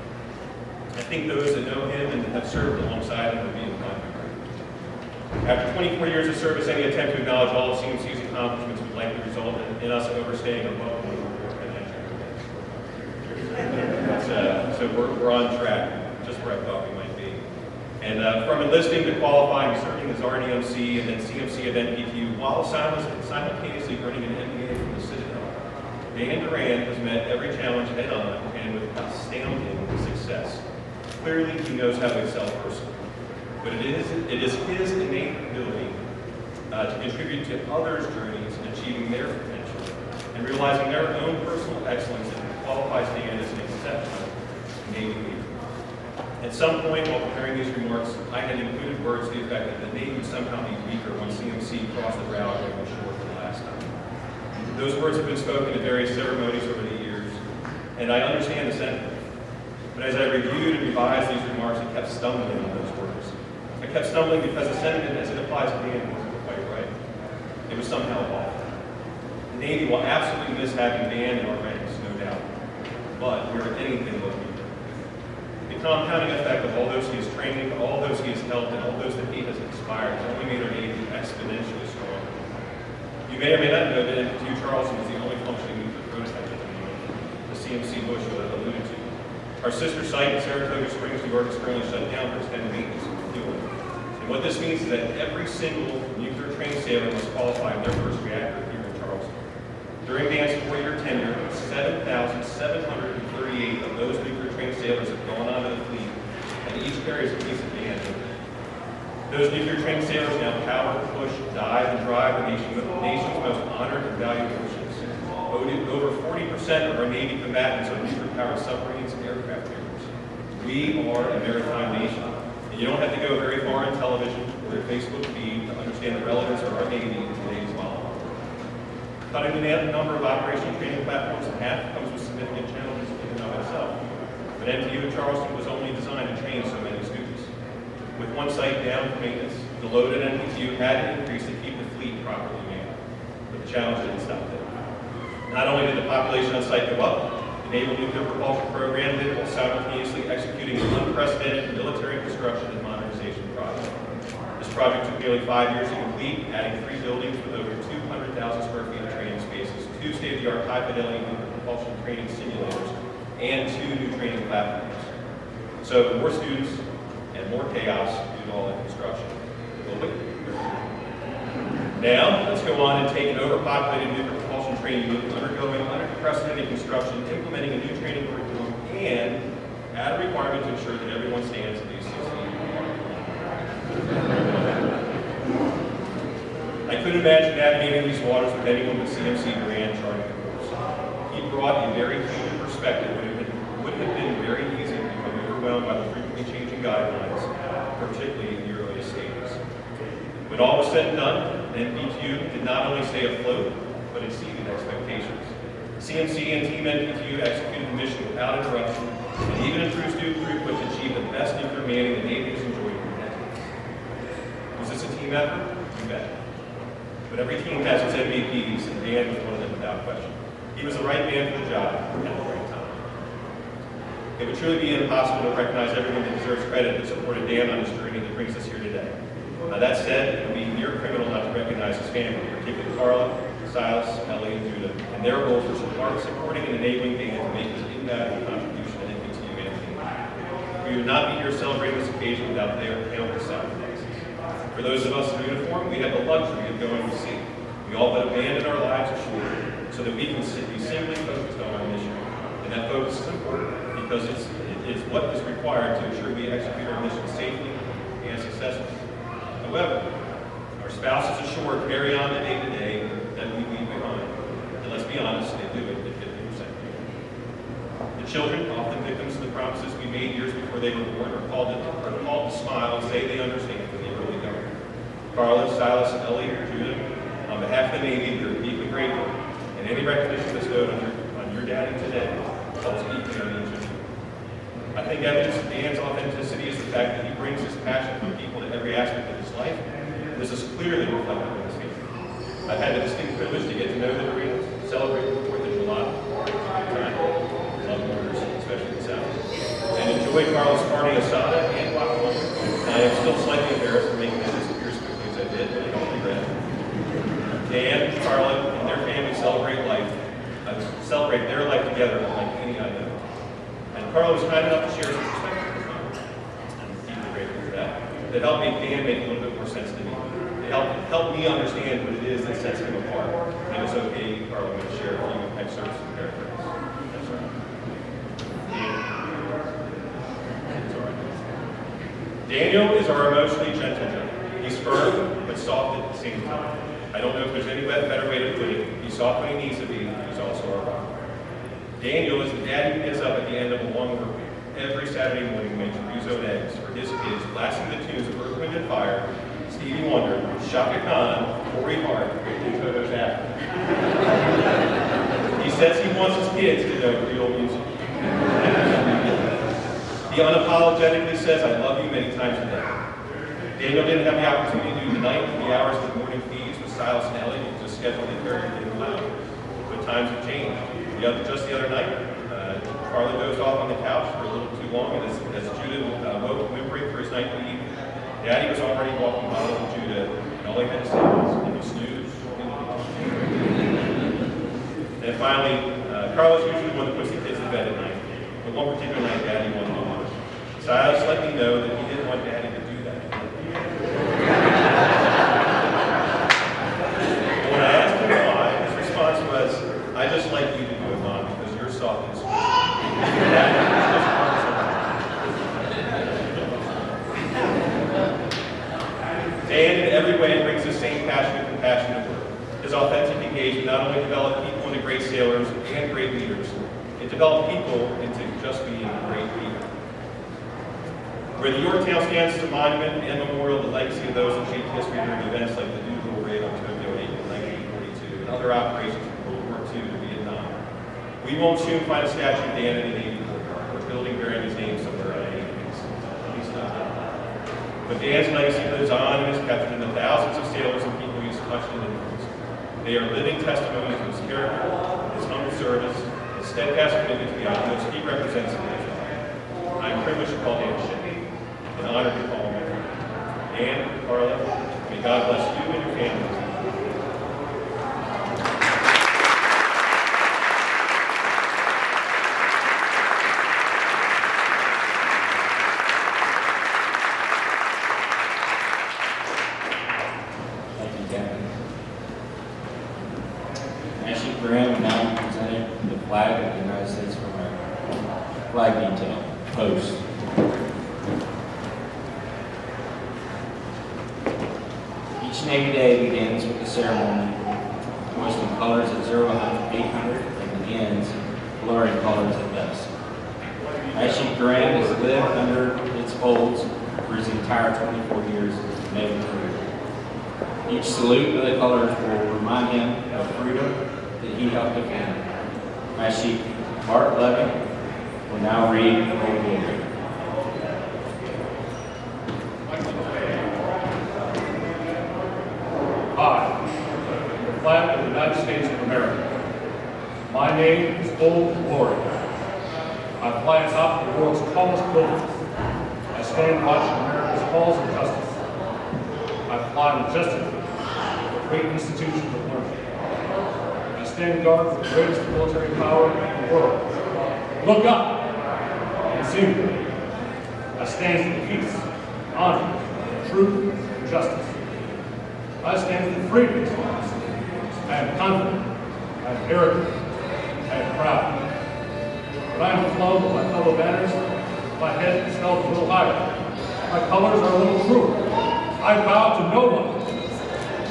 I think those that know him and have served alongside him would be inclined to agree. After 24 years of service, any attempt to acknowledge all of CMC's accomplishments would likely result in us overstaying above what so we're on track, just where I thought we might be. And from enlisting to qualifying, serving as RDMC and then CMC at NPTU, while simultaneously earning an MBA from the Citadel, Dan Duran has met every challenge head-on and with astounding success. Clearly, he knows how to excel personally, but it is his innate ability to contribute to others' journeys in achieving their potential and realizing their own personal excellence that qualifies Dan as an exceptional Navy leader. At some point while preparing these remarks, I had included words to the effect that the Navy would somehow be weaker when CMC crossed the bow during the shore for the last time. Those words have been spoken at various ceremonies over the years, and I understand the sentiment. But as I reviewed and revised these remarks, I kept stumbling on those words. I kept stumbling because the sentiment as it applies to Dan wasn't quite right. It was somehow off. The Navy will absolutely miss having Dan in our ranks, no doubt. But we're anything but weak. The compounding effect of all those he has trained, all those he has helped, and all those that he has inspired has only made our Navy exponentially stronger. You may or may not know that NPTU Charleston is the only functioning nuclear prototype at the moment, the CMC Bush alluded to. Our sister site in Saratoga Springs, New York is currently shut down for extended maintenance and fueling. And what this means is that every single nuclear trained sailor must qualify in their first reactor here in Charleston. During Dan's 4-year tenure, 7,738 of those nuclear trained sailors have gone onto the fleet, and each carries a piece of Dan with them. Those nuclear trained sailors now power, push, dive, and drive the nation's most honored and valued warships. Over 40% of our Navy combatants are nuclear-powered submarines and aircraft carriers. We are a maritime nation, and you don't have to go very far in television or your Facebook feed to understand the relevance of our Navy in today's model. Cutting the number of operational training platforms in half comes with significant challenges in and of itself. But NPTU in Charleston was only designed to train so many students. With one site down for maintenance, the load at NPTU had to increase to keep the fleet properly manned. But the challenge didn't stop there. Not only did the population on site go up, the Naval Nuclear Propulsion Program did while simultaneously executing an unprecedented military construction and modernization project. This project took nearly 5 years to complete, adding 3 buildings with over 200,000 square feet of training spaces, 2 state-of-the-art high-fidelity nuclear propulsion training simulators, and 2 new training platforms. So more students and more chaos due to all that construction. Now, let's go on and take an overpopulated nuclear propulsion training unit undergoing unprecedented construction, implementing a new training curriculum, and add a requirement to ensure that everyone stands at least 6 feet apart. I couldn't imagine navigating these waters with anyone but CMC Duran charting the course. He brought a very human perspective, but it would have been very easy to become overwhelmed by the frequently changing guidelines, particularly in the earliest stages. When all was said and done, NPTU did not only stay afloat, but exceeded expectations. CMC and Team NPTU executed the mission without interruption, and even improved student throughput to achieve the best nuclear manning the Navy has enjoyed for decades. Was this a team effort? You bet. But every team has its MVPs, and Dan was one of them without question. He was the right man for the job at the right time. It would truly be impossible to recognize everyone that deserves credit that supported Dan on his journey that brings us here today. That said, it would be near criminal not to recognize his family, particularly Carla, Silas, Ellie, and Judah, and their roles for supporting and enabling Dan to make his invaluable contribution to NPTU and Navy. We would not be here celebrating this occasion without their countless sacrifices. For those of us in uniform, we have the luxury of going to sea. We all but abandon our lives ashore so that we can be simply focused on our mission. And that focus is important because it's what is required to ensure we execute our mission safely and successfully. However, our spouses ashore carry on the day-to-day that we leave behind. And let's be honest, they do it at 50%. The children, often victims of the promises we made years before they were born, are called to smile and say they understand when they really don't. Carla, Silas, Ellie, Judah, on behalf of the Navy, we are deeply grateful. And any recognition bestowed on your daddy today falls equally on each of you. I think evidence of Dan's authenticity is the fact that he brings his passion for people to every aspect of his life. This is clearly reflected in his faith. I've had the distinct privilege to get to know the Durans, celebrate the 4th of July, love borders, especially the South, and enjoy Carlos carne asada and guacamole. I am still slightly embarrassed for making it disappear as quickly as I did, but I don't regret it. Dan, Carla, and their family celebrate their life together unlike any I know. And Carla was kind enough to share some perspective with me. I'm deeply grateful for that. That helped make Dan make a little bit more sense to me. It helped me understand what it is that sets him apart. And it's okay, Carla, to share a few excerpts from characters. That's right. Daniel is our emotionally gentle giant. He's firm, but soft at the same time. I don't know if there's any better way to put it. He's soft when he needs to be. He's also our rock. Daniel is the daddy who gets up at the end of a long work week every Saturday morning makes chorizo and eggs for his kids, blasting the tunes of Earth, Wind, and Fire, Stevie Wonder, Shaka Khan, Corey Hart, and Toto's After. He says he wants his kids to know real music. He unapologetically says, "I love you" many times a day. Daniel didn't have the opportunity to do the night, 3 hours of the morning feeds with Silas and Ellie. He just scheduled it very loud. But times have changed. Just the other night, Carla dozed off on the couch for a little too long, and as Judah woke whimpering for his nightly evening, Daddy was already walking by little Judah, and all he had to say was, "If you snooze, and finally, Carla's usually the one that puts the kids to bed at night. But one particular night, Daddy wanted to watch. Silas let me know that he didn't want Daddy to do that. When I asked him why, his response was, "I just like you to do it, Mom, because you're soft and sweet." Dan, in every way, brings the same passion and compassion to work. His authentic engagement not only developed people into great sailors and great leaders, it developed people into just being great people. Where the Yorktown stands as a monument and memorial to the legacy of those who shaped history during events like the Doolittle raid on Tokyo in 1942 and other operations from World War II to Vietnam. We won't soon find a statue of Dan in a Navy courtyard or a building bearing his name somewhere on any base. At least not now. But Dan's legacy lives on and is captured in the thousands of sailors and people he's touched and influenced. They are living testimony to his character, his humble service, his steadfast commitment to the ideals he represents in his life. I'm privileged to call Dan Shippey, and honored to call him my friend. Dan, Carla, may God bless you and your family. Thank you, Captain. Chief Duran will now be presenting the flag of the United States of America. Flag detail, post. Each Navy Day begins with the ceremony, hoisting colors at 0 to 800 and begins lowering colors at dusk. Chief Duran has lived under its folds for his entire 24 years of Navy career. Each salute of the colors will remind him of freedom that he helped defend. Chief Bart Levin will now read the Roll Call. I, the flag of the United States of America. My name is Old Glory. I fly atop the world's tallest buildings. I stand watching America's halls of justice. I fly majestically with great institutions of learning. I stand guard with the greatest military power in the world. Look up and see me. I stand for peace, honor, truth, and justice. I stand for freedom. I am confident. I am arrogant. I am proud. But I am flown with my fellow banners. My head is held a little higher. My colors are a little truer. I bow to no one.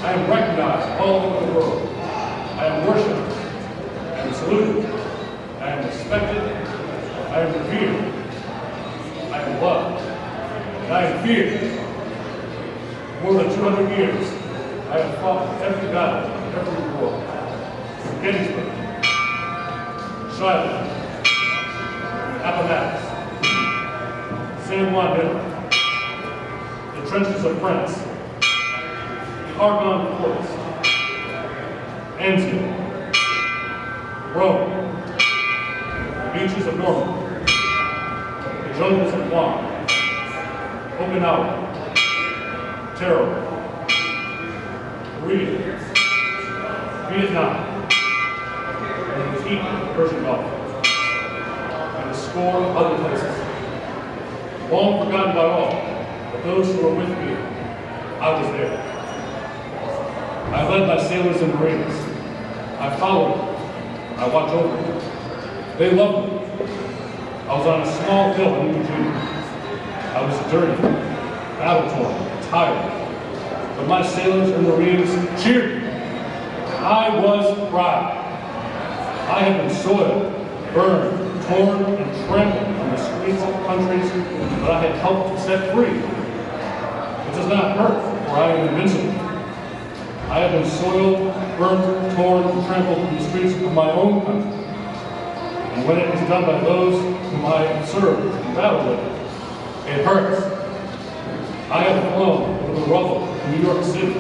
I am recognized all over the world. I am worshipped. I am saluted. I am respected. I am revered. I am loved. And I am feared. More than 200 years, I have fought every battle, every war. Gettysburg, Shiloh, Appomattox, San Juan Hill, the trenches of France, the Argonne Forts, Antioch, Rome, the beaches of Normandy, the jungles of Guam, Okinawa, Taro, Korea, Vietnam, and the heat of the Persian Gulf, and a score of other places. Long forgotten by all, but those who were with me, I was there. I led my sailors and Marines. I followed them. I watched over them. They loved me. I was on a small hill in Virginia. I was dirty, battle-torn, tired. But my sailors and Marines cheered me. I was proud. I had been soiled, burned, torn, and trampled on the streets of countries that I had helped to set free. It does not hurt, for I am invincible. I have been soiled, burnt, torn, and trampled in the streets of my own country. And when it is done by those whom I served and battled with, it hurts. I have flown over the rubble of New York City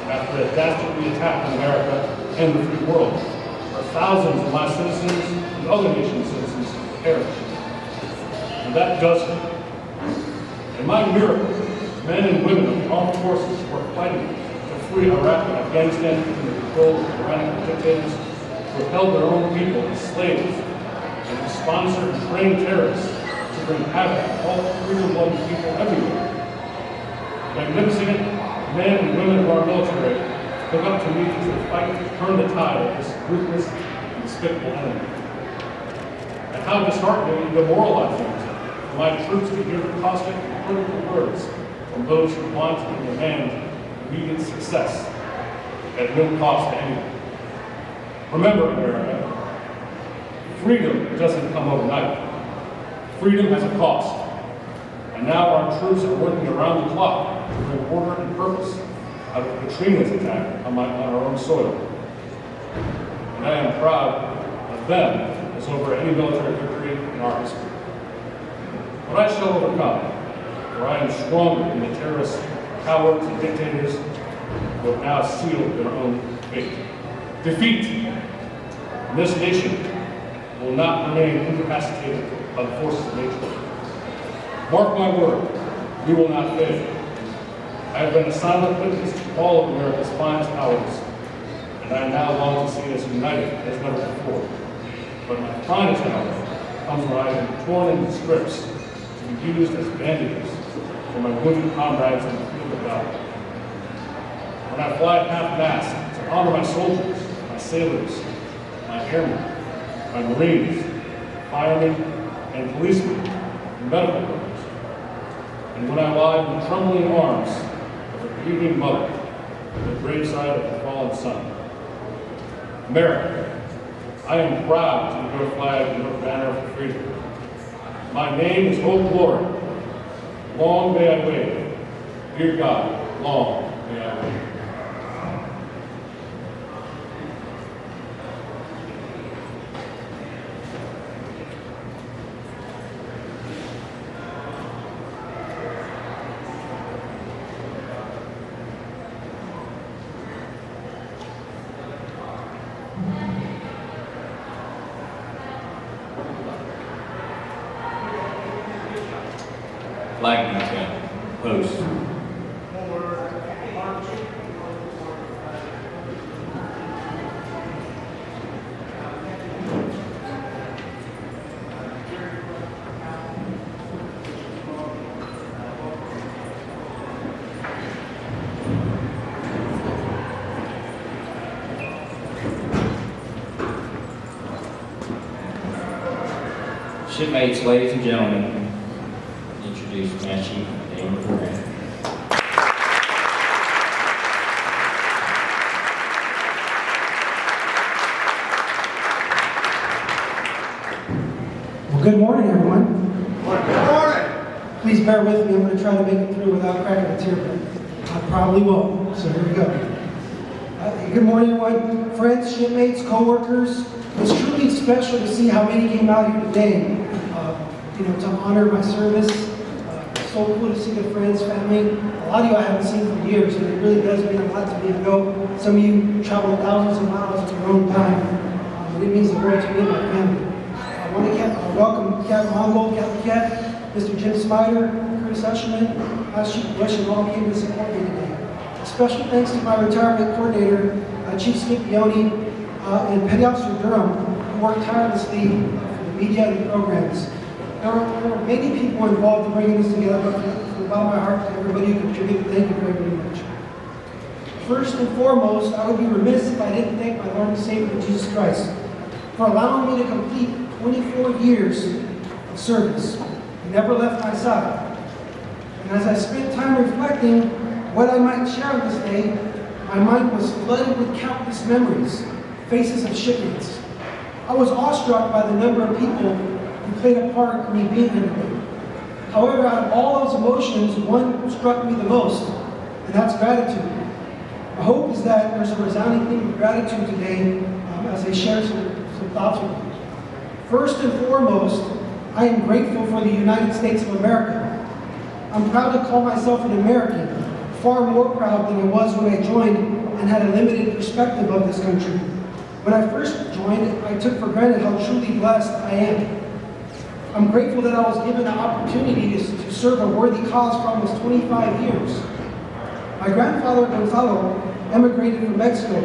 after a dastardly attack on America and the free world, where thousands of my citizens and other nations' citizens perished. And that does hurt. In my miracle, men and women of the armed forces were fighting to free Iraq and Afghanistan from the control of tyrannical dictators who held their own people as slaves and who sponsored and trained terrorists to bring havoc on all freedom-loving people everywhere. Magnificent men and women of our military look up to me as they fight to turn the tide of this ruthless and despicable enemy. And how disheartening and demoralizing it is for my troops to hear caustic and critical words from those who want and demand immediate success at no cost to anyone. Remember, America, freedom doesn't come overnight. Freedom has a cost. And now our troops are working around the clock to bring order and purpose out of Katrina's attack on our own soil. And I am proud of them as over any military victory in our history. But I shall overcome, for I am stronger than the terrorists, cowards, and dictators who have now sealed their own fate. Defeat in this nation will not remain incapacitated by the forces of nature. Mark my word, we will not fail. I have been a silent witness to all of America's finest hours, and I now long to see us united as never before. But my finest hour comes when I am torn into strips to be used as bandages for my wounded comrades in the field of battle. When I fly at half-mast to honor my soldiers, my sailors, my airmen, my Marines, firemen, and policemen, and medical workers. And when I lie in the trembling arms of a grieving mother at the graveside of the fallen son. America, I am proud to be your flag and your banner for freedom. My name is Old Glory. Long may I wave. Dear God, long may I wave. Flag detail, post. Shipmates, ladies and gentlemen, introduce my Chief Duran. Well, good morning, everyone. Good morning. Please bear with me. I'm going to try to make it through without cracking a tear, but I probably won't. So here we go. Good morning, everyone. Friends, shipmates, co-workers. It's truly special to see how many came out here today. To honor my service, So cool to see the friends, family. A lot of you I haven't seen for years, and it really does mean a lot to me. I know some of you travel thousands of miles at your own time, and it means the world to me and my family. I want to welcome Captain Mongold, Captain Cat, Mr. Jim Smider, Chris Usherman, Master Chief Bush, and all came to support me today. A special thanks to my retirement coordinator, Chief Scipione, and Petty Officer Durham, who worked tirelessly for the media and the programs. There were many people involved in bringing this together, but from the bottom of my heart to everybody who contributed, thank you very, very much. First and foremost, I would be remiss if I didn't thank my Lord and Savior, Jesus Christ, for allowing me to complete 24 years of service. He never left my side. And as I spent time reflecting what I might share on this day, my mind was flooded with countless memories, faces of shipmates. I was awestruck by the number of people who played a part in me being here today. However, out of all those emotions, one struck me the most, and that's gratitude. My hope is that there's a resounding theme of gratitude today as I share some thoughts with you. First and foremost, I am grateful for the United States of America. I'm proud to call myself an American, far more proud than I was when I joined and had a limited perspective of this country. When I first joined, I took for granted how truly blessed I am. I'm grateful that I was given the opportunity to serve a worthy cause for almost 25 years. My grandfather, Gonzalo, emigrated from Mexico,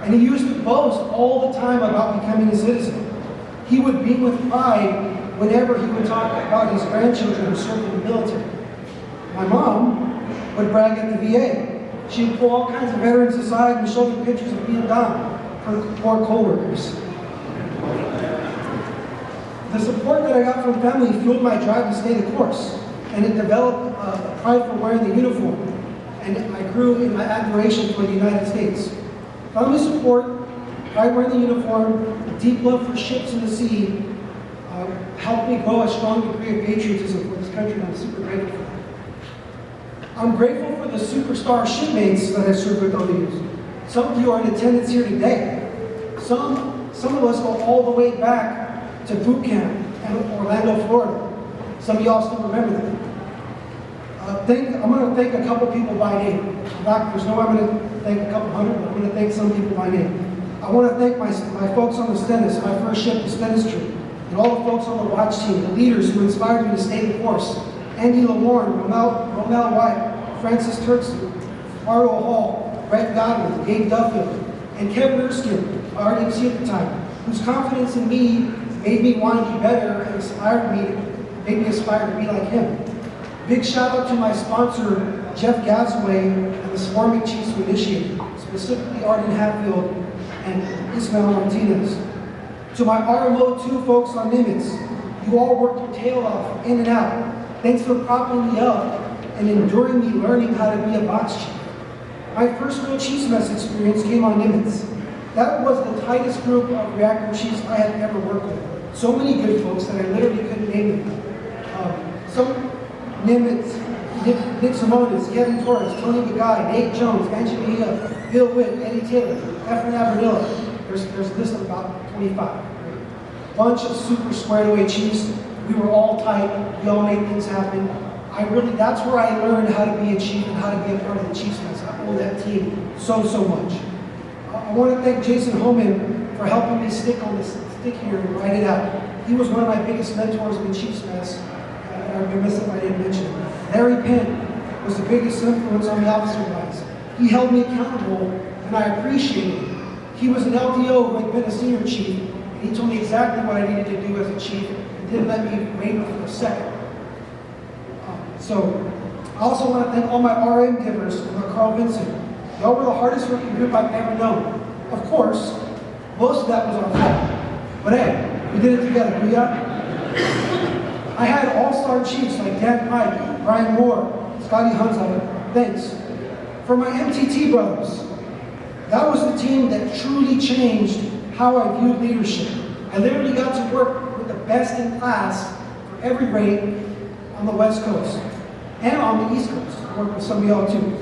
and he used to boast all the time about becoming a citizen. He would beam with pride whenever he would talk about his grandchildren who served in the military. My mom would brag at the VA. She would pull all kinds of veterans aside and show them pictures of Vietnam, her poor co-workers. The support that I got from family fueled my drive to stay the course, and it developed a pride for wearing the uniform, and I grew in my admiration for the United States. Family support, pride wearing the uniform, a deep love for ships in the sea, helped me grow a strong degree of patriotism for this country, and I'm super grateful for that. I'm grateful for the superstar shipmates that I served with over the years. Some of you are in attendance here today. Some of us go all the way back to boot camp in Orlando, Florida. Some of y'all still remember that. I'm going to thank a couple people by name. There's no way I'm going to thank a couple hundred, but I'm going to thank some people by name. I want to thank my folks on the Stennis, my first ship, the Stennis Troop, and all the folks on the watch team, the leaders who inspired me to stay the course. Andy Lawarne, Romel White, Francis Turkson, Arlo Hall, Brett Godwin, Gabe Duffield, and Kevin Erskine, our RDMC at the time, whose confidence in me made me want to be better and made me aspire to be like him. Big shout out to my sponsor, Jeff Gasaway, and the swarming chiefs who initiated, specifically Arden Hatfield and Ismael Martinez. To my RMO2 folks on Nimitz, you all worked your tail off, in and out. Thanks for propping me up and enduring me learning how to be a box chief. My first real chief's mess experience came on Nimitz. That was the tightest group of reactor chiefs I had ever worked with. So many good folks that I literally couldn't name them. Some Nimitz, Nick Simonis, Kevin Torres, Tony Gagai, Nate Jones, Angie Mejia, Bill Witt, Eddie Taylor, Efren Abernilla. There's a list of about 25. Bunch of super squared away chiefs. We were all tight. We all made things happen. That's where I learned how to be a chief and how to be a part of the Chiefs mess. I owe that team so much. I want to thank Jason Homan for helping me stick here and write it out. He was one of my biggest mentors in the Chiefs mess. I'd be remiss if I didn't mention him. Larry Penn was the biggest influence on the officer guys. He held me accountable, and I appreciated it. He was an LDO who had been a senior chief, and he told me exactly what I needed to do as a chief, and didn't let me waver for a second. So, I also want to thank all my RM givers, like Carl Vincent. Y'all were the hardest working group I've ever known. Of course, most of that was our fault. But hey, we did it together, yeah? I had all-star chiefs like Dan Pike, Brian Moore, Scotty Hunziker. Thanks. For my MTT brothers, that was the team that truly changed how I viewed leadership. I literally got to work with the best in class for every rate on the West Coast and on the East Coast. I worked with some of y'all too.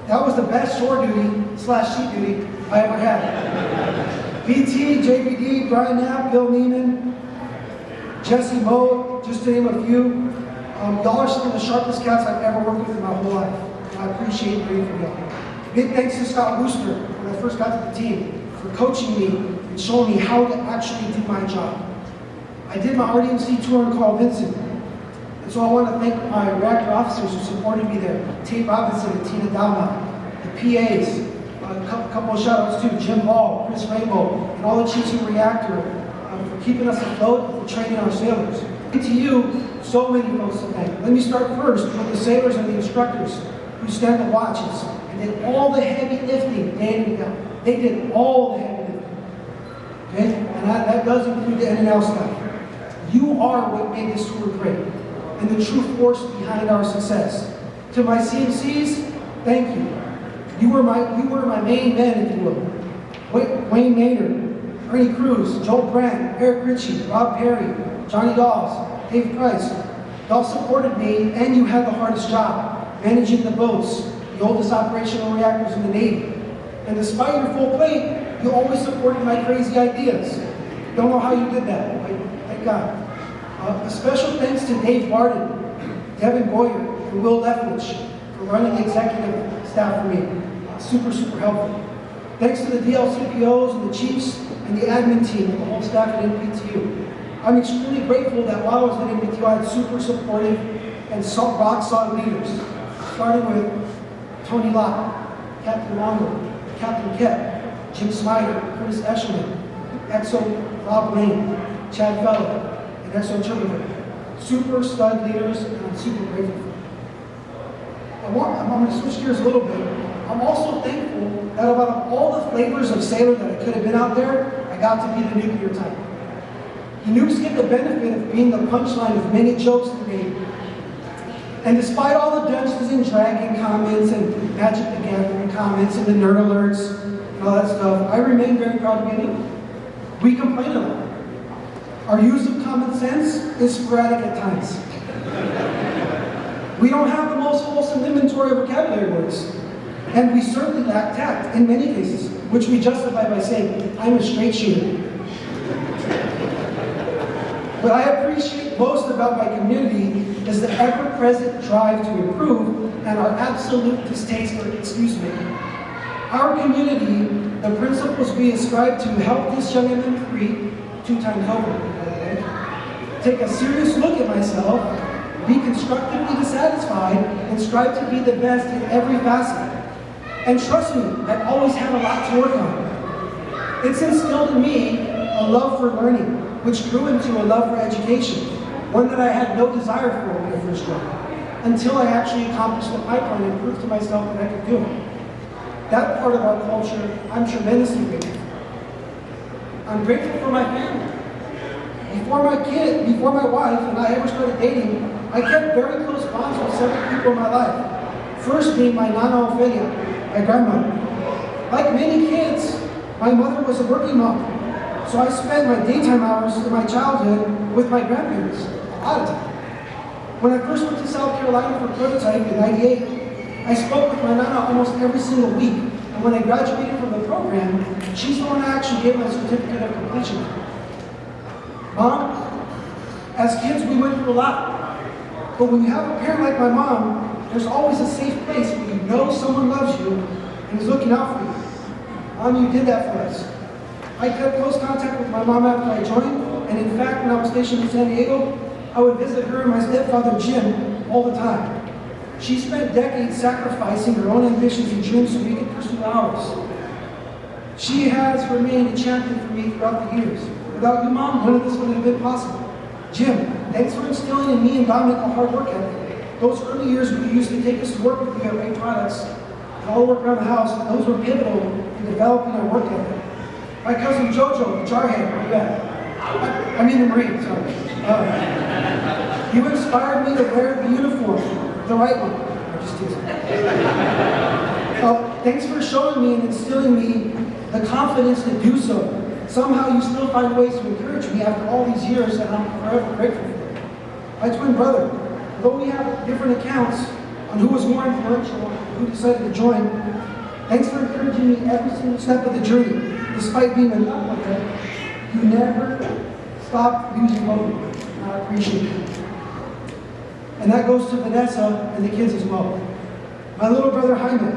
That was the best shore duty / sheet duty I ever had. BT, JBD, Brian Knapp, Bill Neiman, Jesse Moe, just to name a few. Y'all are some of the sharpest cats I've ever worked with in my whole life. And I appreciate and grateful for y'all. Big thanks to Scott Wooster when I first got to the team for coaching me and showing me how to actually do my job. I did my RDMC tour in Carl Vincent. And so I want to thank my reactor officers who supported me there. Tate Robinson and Tina Dalma, the PAs, a couple of shout outs to Jim Ball, Chris Rainbow, and all the chiefs in reactor for keeping us afloat and for training our sailors. And to you, so many folks to thank. Let me start first with the sailors and the instructors who stand the watches and did all the heavy lifting day in and day out. They did all the heavy lifting. Okay? And that does include the N&L staff. You are what made this tour great and the true force behind our success. To my CMCs, thank you. You were my main men, if you will. Wayne Maynard, Ernie Cruz, Joel Brandt, Eric Ritchie, Rob Perry, Johnny Dawes, Dave Price. Y'all supported me, and you had the hardest job, managing the boats, the oldest operational reactors in the Navy. And despite your full plate, you always supported my crazy ideas. Don't know how you did that. Thank God. A special thanks to Dave Barden, Devin Boyer, and Will Lefwich for running the executive staff for me. Super, super helpful. Thanks to the DLCPOs and the chiefs and the admin team and the whole staff at NPTU. I'm extremely grateful that while I was at NPTU, I had super supportive and rock solid leaders, starting with Tony Locke, Captain Longo, Captain Kep, Jim Snyder, Curtis Eshelman, EXO Rob Lane, Chad Fellow, and EXO Turbover. Super stud leaders, and I'm super grateful for them. I'm going to switch gears a little bit. I'm also thankful that about all the flavors of sailor that I could have been out there, I got to be the nuclear type. The nukes get the benefit of being the punchline of many jokes in the Navy. And despite all the Dungeons and Dragons comments and Magic the Gathering comments and the nerd alerts and all that stuff, I remain very proud to be a nuke. We complain a lot. Our use of common sense is sporadic at times. We don't have the most wholesome inventory of vocabulary words. And we certainly lack tact in many cases, which we justify by saying, I'm a straight shooter. What I appreciate most about my community is the ever-present drive to improve and our absolute distaste for excuse making. Our community, the principles we ascribe to help this young man free 2 times over. Take a serious look at myself, be constructively dissatisfied, and strive to be the best in every facet. And trust me, I've always had a lot to work on. It's instilled in me a love for learning, which grew into a love for education, one that I had no desire for when I first joined, until I actually accomplished the pipeline and proved to myself that I could do it. That part of our culture, I'm tremendously grateful for. I'm grateful for my family. Before my wife and I ever started dating, I kept very close bonds with several people in my life. First being my Nana Ophelia, my grandmother. Like many kids, my mother was a working mom, so I spent my daytime hours in my childhood with my grandparents, a lot of time. When I first went to South Carolina for prototype in '98, I spoke with my Nana almost every single week, and when I graduated from the program, she's the one that actually gave my certificate of completion. Mom, as kids we went through a lot, but when you have a parent like my mom, there's always a safe place where you know someone loves you and is looking out for you. Mom, you did that for us. I kept close contact with my mom after I joined, and in fact, when I was stationed in San Diego, I would visit her and my stepfather, Jim, all the time. She spent decades sacrificing her own ambitions and dreams so we could pursue ours. She has remained a champion for me throughout the years. Without you, Mom, none of this would have been possible. Jim, thanks for instilling in me and Dominic a hard work ethic. Those early years when you used to take us to work with you at Ray Products and all the work around the house, those were pivotal in developing our work ethic. My cousin Jojo, the jarhead, where you at? I mean the Marine, sorry. You inspired me to wear the uniform, the right one. I'm just teasing. Thanks for showing me and instilling me the confidence to do so. Somehow you still find ways to encourage me after all these years, and I'm forever grateful for it. My twin brother, though we have different accounts on who was more influential and who decided to join, thanks for encouraging me every single step of the journey. Despite being a knucklehead, you never stopped using hope. and I appreciate it. And that goes to Vanessa and the kids as well. My little brother Jaime,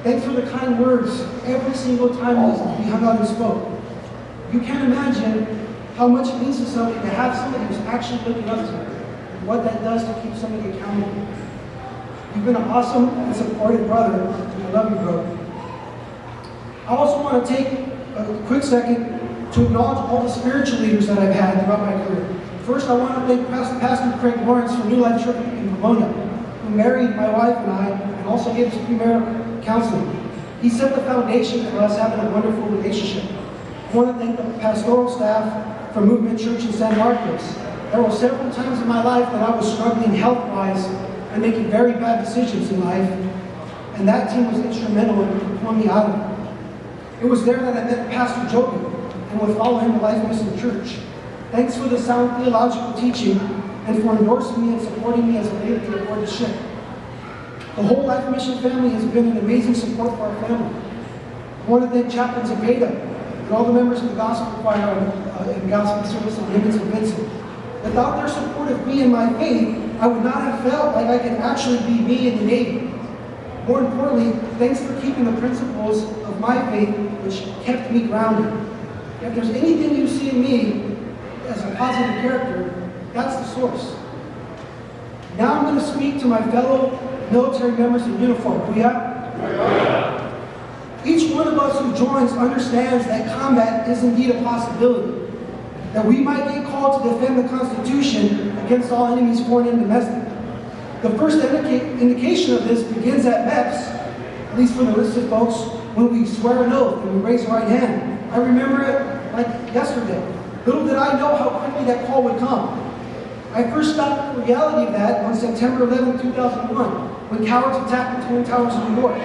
thanks for the kind words every single time we hung out and spoke. You can't imagine how much it means to somebody to have somebody who's actually looking up to you, and what that does to keep somebody accountable. You've been an awesome and supportive brother, and I love you, bro. I also want to take a quick second to acknowledge all the spiritual leaders that I've had throughout my career. First, I want to thank Pastor Craig Lawrence from New Life Church in Pomona, who married my wife and I, and also gave us premarital counseling. He set the foundation for us having a wonderful relationship. I want to thank the pastoral staff from Movement Church in San Marcos. There were several times in my life that I was struggling health-wise and making very bad decisions in life, and that team was instrumental in pulling me out of it. It was there that I met Pastor Joby and would follow him to Life Mission Church. Thanks for the sound theological teaching and for endorsing me and supporting me as a leader aboard the ship. The whole Life Mission family has been an amazing support for our family. I want to thank Chaplain Zepeda and all the members of the gospel choir and gospel service on Nimitz and Vincent. Without their support of me and my faith, I would not have felt like I could actually be me in the Navy. More importantly, thanks for keeping the principles of my faith, which kept me grounded. If there's anything you see in me as a positive character, that's the source. Now I'm going to speak to my fellow military members in uniform. Each one of us who joins understands that combat is indeed a possibility, that we might get called to defend the Constitution against all enemies, foreign and domestic. The first indication of this begins at MEPS, at least for the enlisted folks, when we swear an oath and we raise our right hand. I remember it like yesterday. Little did I know how quickly that call would come. I first got the reality of that on September 11, 2001, when cowards attacked the Twin Towers of New York.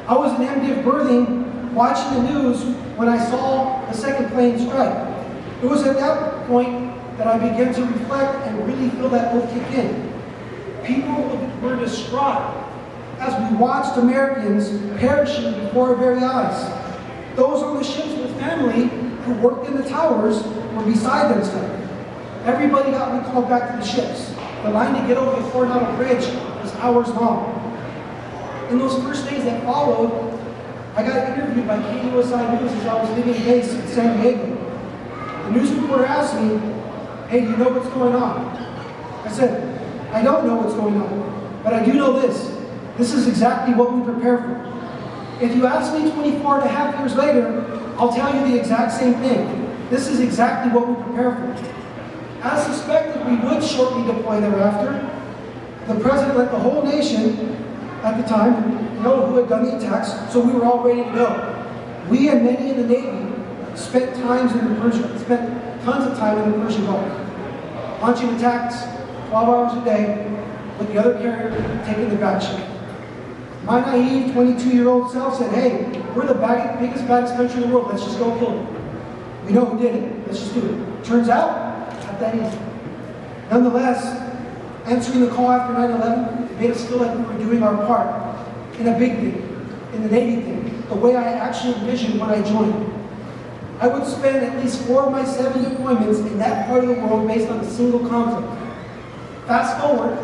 I was in MDiv berthing, watching the news when I saw the second plane strike. It was at that point that I began to reflect and really feel that oath kick in. People were distraught as we watched Americans perishing before our very eyes. Those on the ships with family who worked in the towers were beside themselves. Everybody got recalled back to the ships. The line to get over the Coronado Bridge was hours long. In those first days that followed, I got interviewed by KUSI News as I was leaving base in San Diego. The news reporter asked me, "Hey, do you know what's going on?" I said, "I don't know what's going on, but I do know this. This is exactly what we prepare for." If you ask me 24 and a half years later, I'll tell you the exact same thing. This is exactly what we prepare for. As suspected, we would shortly deploy thereafter. The president let the whole nation, at the time, know who had done the attacks, so we were all ready to go. We and many in the Navy spent tons of time in the Persian Gulf, launching attacks 12 hours a day, with the other carrier taking the back shift. My naive 22-year-old self said, "Hey, we're the biggest, baddest country in the world. Let's just go kill them. We know who did it. Let's just do it." Turns out, not that easy. Nonetheless, answering the call after 9/11 made us feel like we were doing our part in a big thing, in the Navy thing, the way I actually envisioned when I joined. I would spend at least 4 of my 7 deployments in that part of the world based on a single conflict. Fast forward,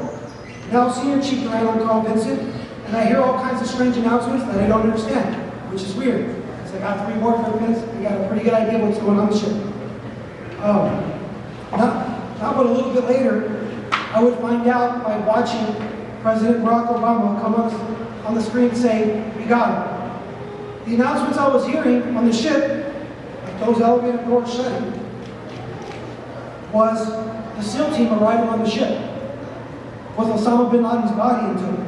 now Senior Chief Duran on Carl Vincent, and I hear all kinds of strange announcements that I don't understand, which is weird, because I got 3 warfare minutes, I got a pretty good idea what's going on the ship. Not but a little bit later, I would find out by watching President Barack Obama come on the screen and say, "We got it." The announcements I was hearing on the ship, like those elevator doors shutting, was the SEAL team arriving on the ship with Osama bin Laden's body into it.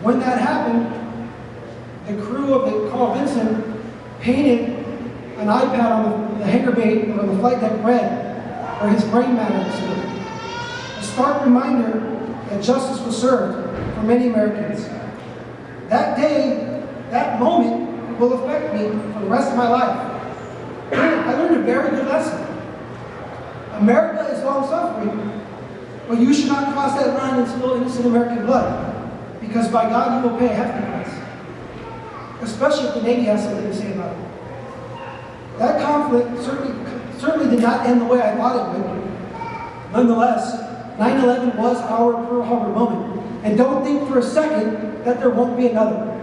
When that happened, the crew of the Carl Vincent painted an iPad on the hangar bay or on the flight deck red, where his brain matter was stored. A stark reminder that justice was served for many Americans. That day, that moment will affect me for the rest of my life. I learned a very good lesson. America is long-suffering, but you should not cross that line and spill innocent American blood, because by God you will pay a hefty price, especially if the Navy has something to say about it. That conflict certainly certainly did not end the way I thought it would. Nonetheless, 9/11 was our Pearl Harbor moment. And don't think for a second that there won't be another.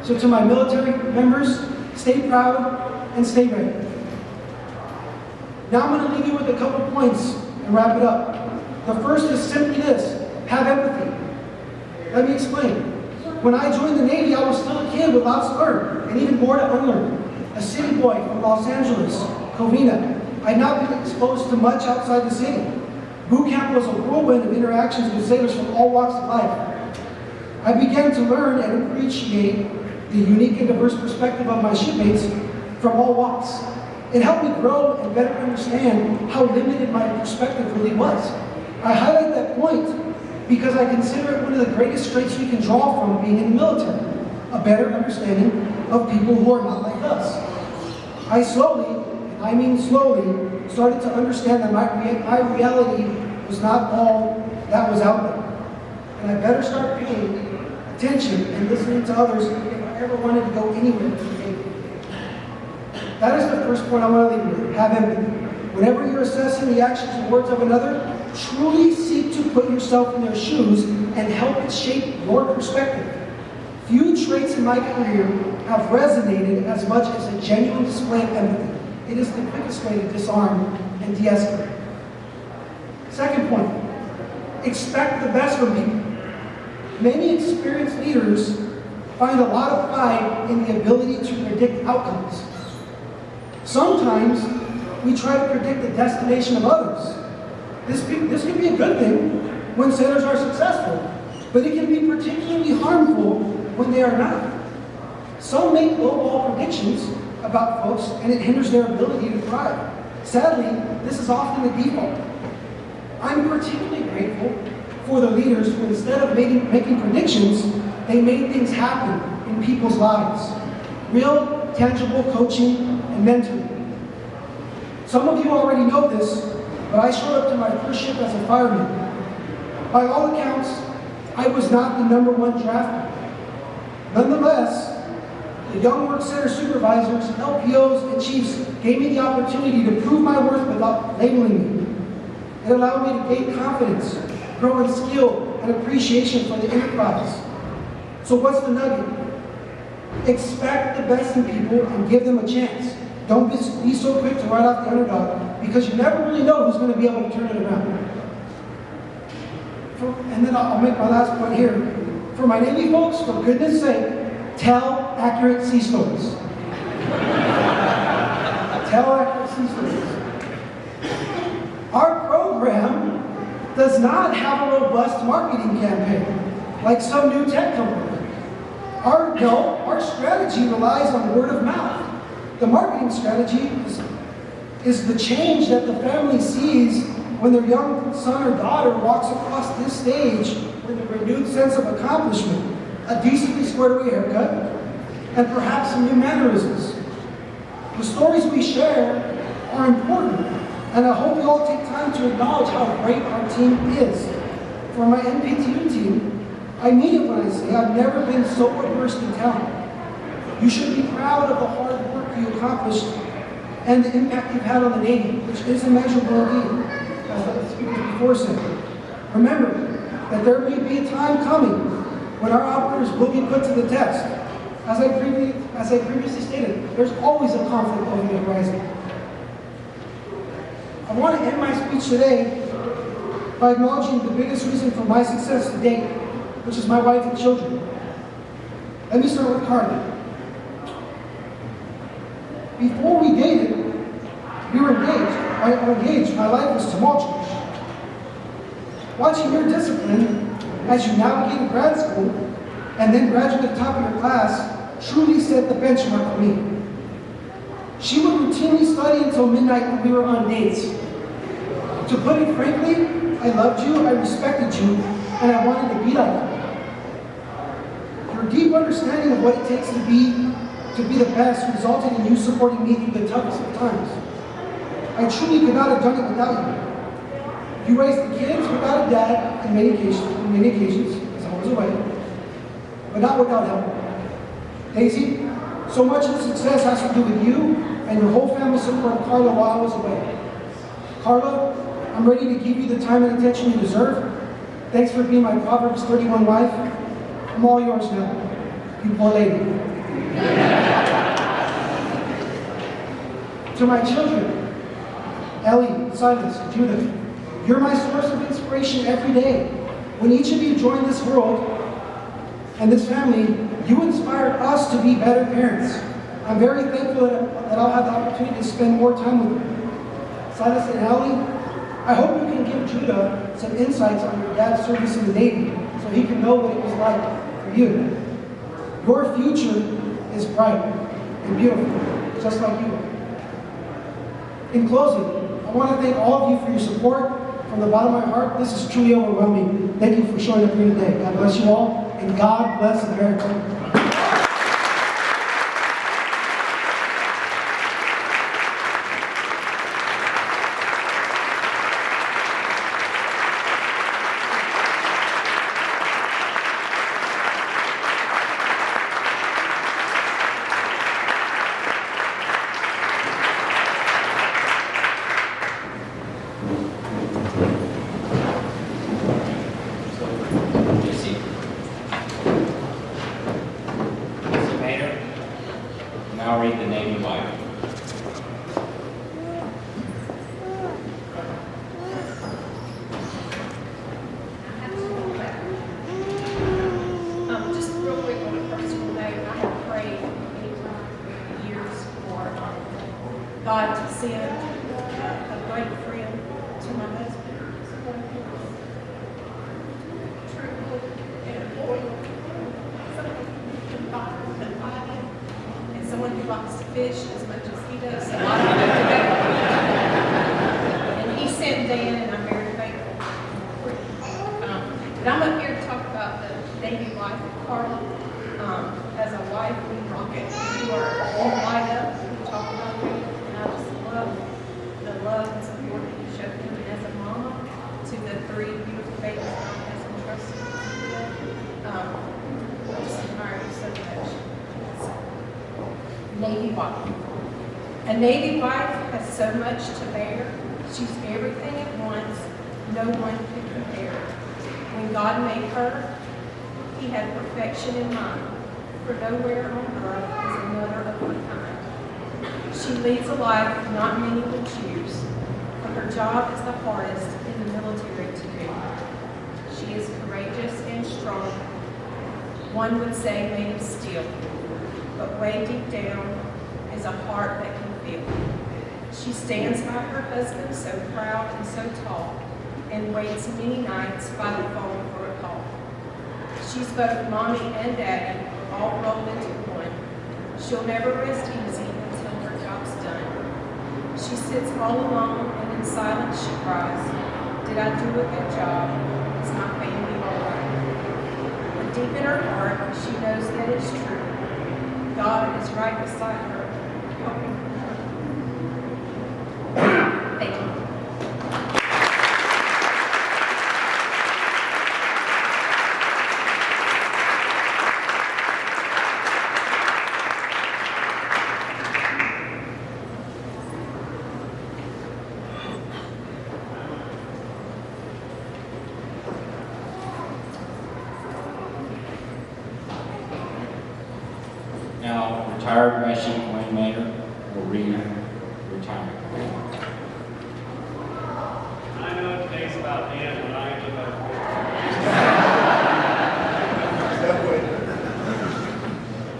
So to my military members, stay proud and stay ready. Now I'm going to leave you with a couple points and wrap it up. The first is simply this: have empathy. Let me explain. When I joined the Navy, I was still a kid with lots to learn and even more to unlearn. A city boy from Los Angeles, Covina. I'd not been exposed to much outside the city. Boot camp was a whirlwind of interactions with sailors from all walks of life. I began to learn and appreciate the unique and diverse perspective of my shipmates from all walks. It helped me grow and better understand how limited my perspective really was. I highlight that point because I consider it one of the greatest strengths we can draw from being in the military, a better understanding of people who are not like us. I slowly, and I mean slowly, started to understand that my reality was not all that was out there. And I better start paying attention and listening to others if I ever wanted to go anywhere in the Navy. That is the first point I want to leave you with. Have empathy. Whenever you're assessing the actions and words of another, truly seek to put yourself in their shoes and help it shape your perspective. Few traits in my career have resonated as much as a genuine display of empathy. It is the quickest way to disarm and de-escalate. Second point, expect the best from people. Many experienced leaders find a lot of pride in the ability to predict outcomes. Sometimes we try to predict the destination of others. This can be a good thing when sailors are successful, but it can be particularly harmful when they are not. Some make lowball predictions about folks, and it hinders their ability to thrive. Sadly, this is often the default. I'm particularly grateful for the leaders who, instead of making predictions, they made things happen in people's lives. Real, tangible coaching and mentoring. Some of you already know this, but I showed up to my first ship as a fireman. By all accounts, I was not the #1 draft pick. Nonetheless, the young work center supervisors, LPOs, and chiefs gave me the opportunity to prove my worth without labeling me. It allowed me to gain confidence, grow in skill, and appreciation for the enterprise. So what's the nugget? Expect the best in people and give them a chance. Don't be so quick to write off the underdog, because you never really know who's going to be able to turn it around. And then I'll make my last point here. For my Navy folks, for goodness sake, tell accurate sea stories. Tell accurate sea stories. Our program does not have a robust marketing campaign like some new tech company. Our strategy relies on word of mouth. The marketing strategy is the change that the family sees when their young son or daughter walks across this stage with a renewed sense of accomplishment, a decently squared away haircut, and perhaps some new mannerisms. The stories we share are important, and I hope you all take time to acknowledge how great our team is. For my NPTU team, I mean it when I say I've never been so immersed in talent. You should be proud of the hard work you accomplished and the impact you've had on the Navy, which is immeasurable indeed, as the speakers before said. Remember that there may be a time coming when our operators will be put to the test. As I previously stated, there's always a conflict over the horizon. I want to end my speech today by acknowledging the biggest reason for my success to date, which is my wife and children. Let me start with Carly. Before we dated, we were engaged. My life was tumultuous. Watching your discipline as you navigated grad school and then graduated at the top of your class truly set the benchmark for me. She would routinely study until midnight when we were on dates. To put it frankly, I loved you, I respected you, and I wanted to be like you. Your deep understanding of what it takes to be the best resulted in you supporting me through the toughest of times. I truly could not have done it without you. You raised the kids without a dad on many occasions, as I was away, but not without help. Daisy, so much of the success has to do with you and your whole family support of Carla while I was away. Carla, I'm ready to give you the time and attention you deserve. Thanks for being my Proverbs 31 wife. I'm all yours now. You poor lady. To my children, Ellie, Silas, Judith, you're my source of inspiration every day. When each of you joined this world and this family, you inspired us to be better parents. I'm very thankful that I'll have the opportunity to spend more time with you. Silas and Ellie, I hope you can give Judah some insights on your dad's service in the Navy so he can know what it was like for you. Your future is bright and beautiful, just like you are. In closing, I want to thank all of you for your support. From the bottom of my heart, this is truly overwhelming. Thank you for showing up here today. God bless you all, and God bless America. Now read the Navy Bible. Just real quick on a personal note, I have prayed many times over the years for God to send a great friend to my husband. True and loyal, someone who can confide in, and someone who likes to fish as much as he does. So I don't know together. And he sent Dan, and I'm very thankful. But I'm up here to talk about the Navy life of Carla. As a wife, we rock it. You are all light up. We talk about you, and I just love the love and support that you show him. And as a mama to the 3 beautiful babies God has entrusted you with, I just admire you so much. Navy wife. A Navy wife has so much to bear. She's everything at once. No one can compare. When God made her, He had perfection in mind. For nowhere on earth is another of her kind. She leads a life not many would choose, for her job is the hardest in the military to do. She is courageous and strong. One would say made of steel, but way deep down is a heart that can feel. She stands by her husband so proud and so tall, and waits many nights by the phone for a call. She's both mommy and daddy, all rolled into one. She'll never rest easy until her job's done. She sits all alone and in silence she cries, did I do a good job? Is my family all right? But deep in her heart, she knows that it's true. God is right beside her, helping her. Thank you. Now, retired Master Wayne Maynard will read retirement. I know today's about Dan, but I ain't about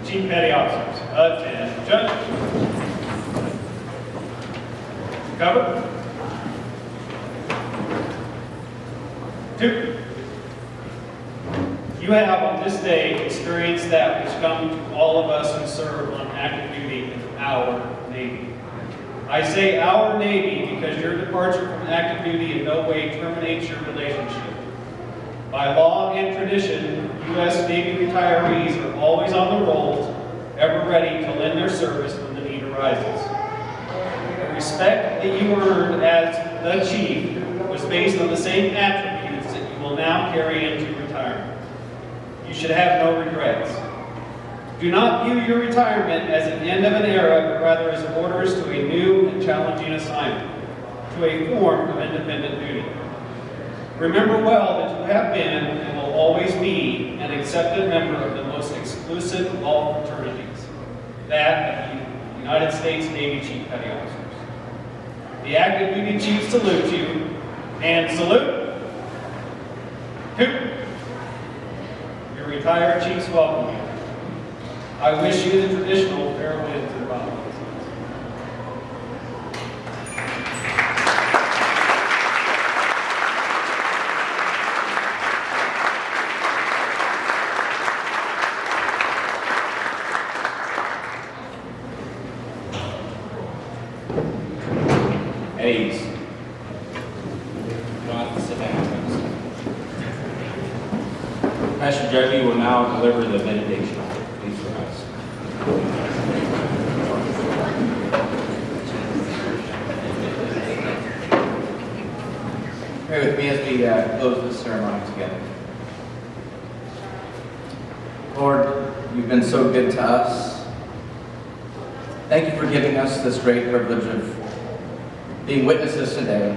Chief Petty Officers, 10. Judge. Cover. 2. You have on this day experienced that which comes to all of us who serve on active duty in our Navy. I say our Navy because your departure from active duty in no way terminates your relationship. By law and tradition, U.S. Navy retirees are always on the rolls, ever ready to lend their service when the need arises. The respect that you earned as the Chief was based on the same attributes that you will now carry into retirement. You should have no regrets. Do not view your retirement as an end of an era, but rather as orders to a new and challenging assignment. to a form of independent duty. Remember well that you have been and will always be an accepted member of the most exclusive of all fraternities, that of the United States Navy Chief Petty Officers. The active duty chiefs salute you, and salute. Hoop. Your retired chiefs welcome you. I wish you the traditional farewell to the bottom. A's. Go out and sit down, please. Pastor Joby will now deliver the benediction. Please rise. Pray with me as we close this ceremony together. Lord, you've been so good to us. Thank you for giving us this great privilege of being witnesses today.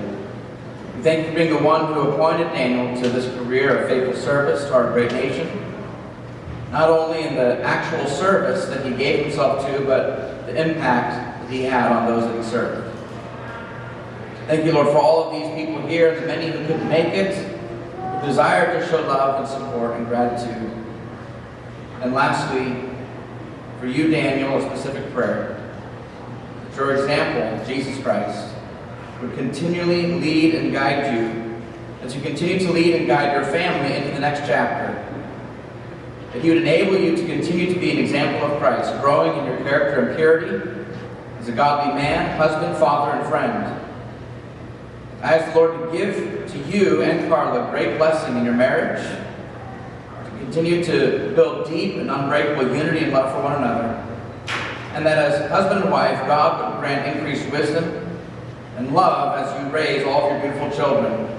We thank you for being the one who appointed Daniel to this career of faithful service to our great nation, not only in the actual service that he gave himself to, but the impact that he had on those that he served. Thank you, Lord, for all of these people here, and the many who couldn't make it, who desire to show love and support and gratitude. And lastly, for you, Daniel, a specific prayer. That your example, Jesus Christ, would continually lead and guide you as you continue to lead and guide your family into the next chapter. That he would enable you to continue to be an example of Christ, growing in your character and purity as a godly man, husband, father, and friend. I ask the Lord to give to you and Carla great blessing in your marriage, to continue to build deep and unbreakable unity and love for one another, and that as husband and wife, God would grant increased wisdom and love as you raise all of your beautiful children.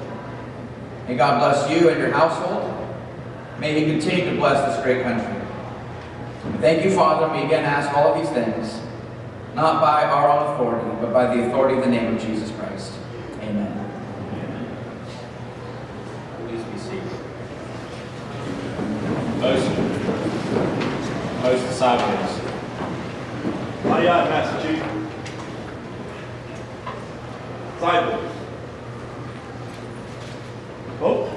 May God bless you and your household. May he continue to bless this great country. Thank you, Father. We again ask all of these things, not by our own authority, but by the authority of the name of Jesus Christ. Amen. Please be seated. Most disciples. Aye, aye, Master Chief. Sideways. Oh.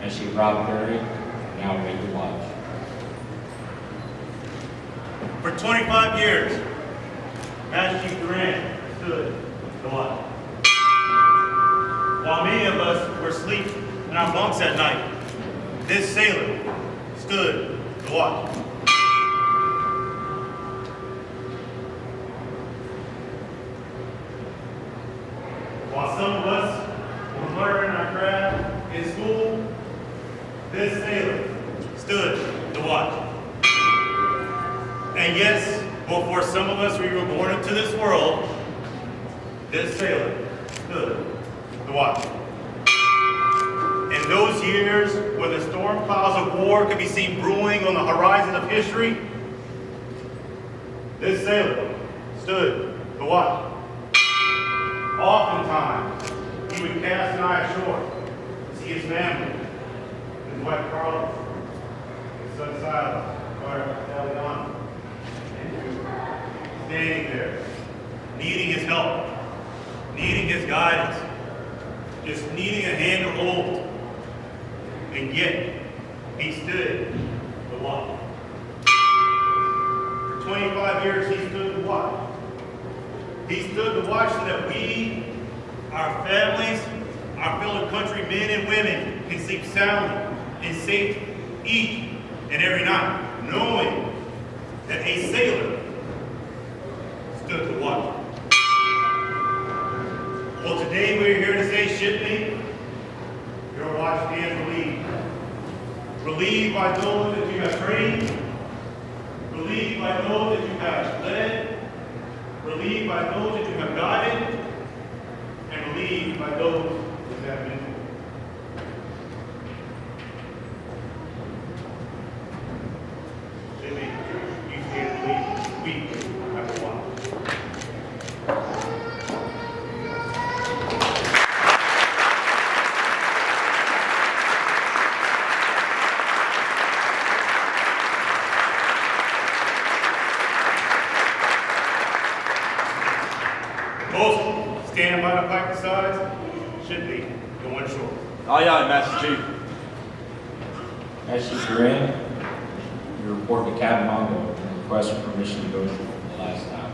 As she brought Curry, now read the watch. For 25 years, Master Chief Duran stood the watch. While many of us were asleep in our bunks at night, this sailor stood the watch. While some of us were murdering our craft in school, this sailor stood the watch. And yes, before some of us we were born into this world, this sailor stood the watch. In those years where the storm clouds of war could be seen brewing on the horizon of history, this sailor stood the watch. Oftentimes, he would cast an eye ashore to see his family, his wife Carla, his son Silas, daughter Eliana, standing there, needing his help, needing his guidance, just needing a hand to hold. And yet, he stood the watch. For 25 years, he stood the watch. He stood the watch so that we, our families, our fellow countrymen and women can sleep soundly and safety each and every night, knowing that a sailor stood the watch. Well, today we're here to say, shipmate, your watch stands relieved. Relieved by those that you have trained, relieved by those that you have led, relieved by those that you have guided, and relieved by those that you have mentored. Shipmate, you stand relieved week after Most standing by the pike sides should be going short. Aye, aye, Master Chief. As Chief Duran, you report to Captain Mongo and request for permission to go short for the last time.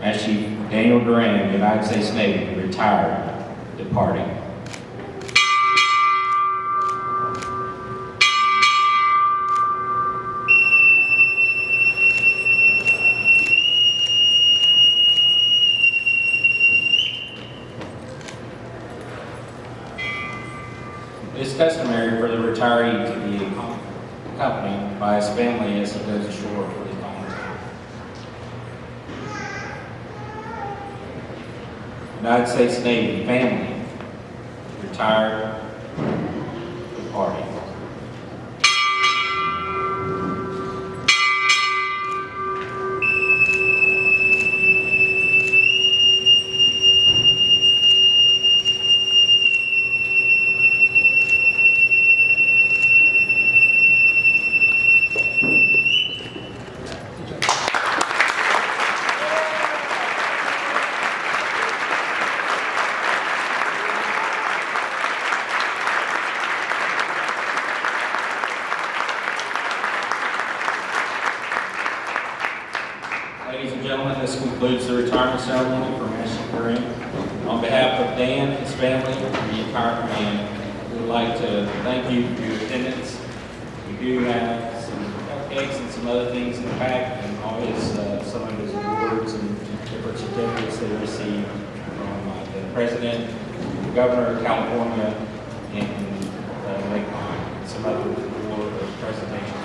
As Chief Daniel Duran, United States Navy, retired, departing. It is customary for the retiree to be accompanied by his family as he goes ashore for the final time. United States Navy family, retired, departing. Ladies and gentlemen, this concludes the retirement ceremony for Master Duran. On behalf of Dan, his family, and the entire command, we would like to thank you for your attendance. We do have some cupcakes and some other things in the back, and all some of his awards and different certificates that he received from the President, the Governor of California, and Lake Pine, and some other award presentations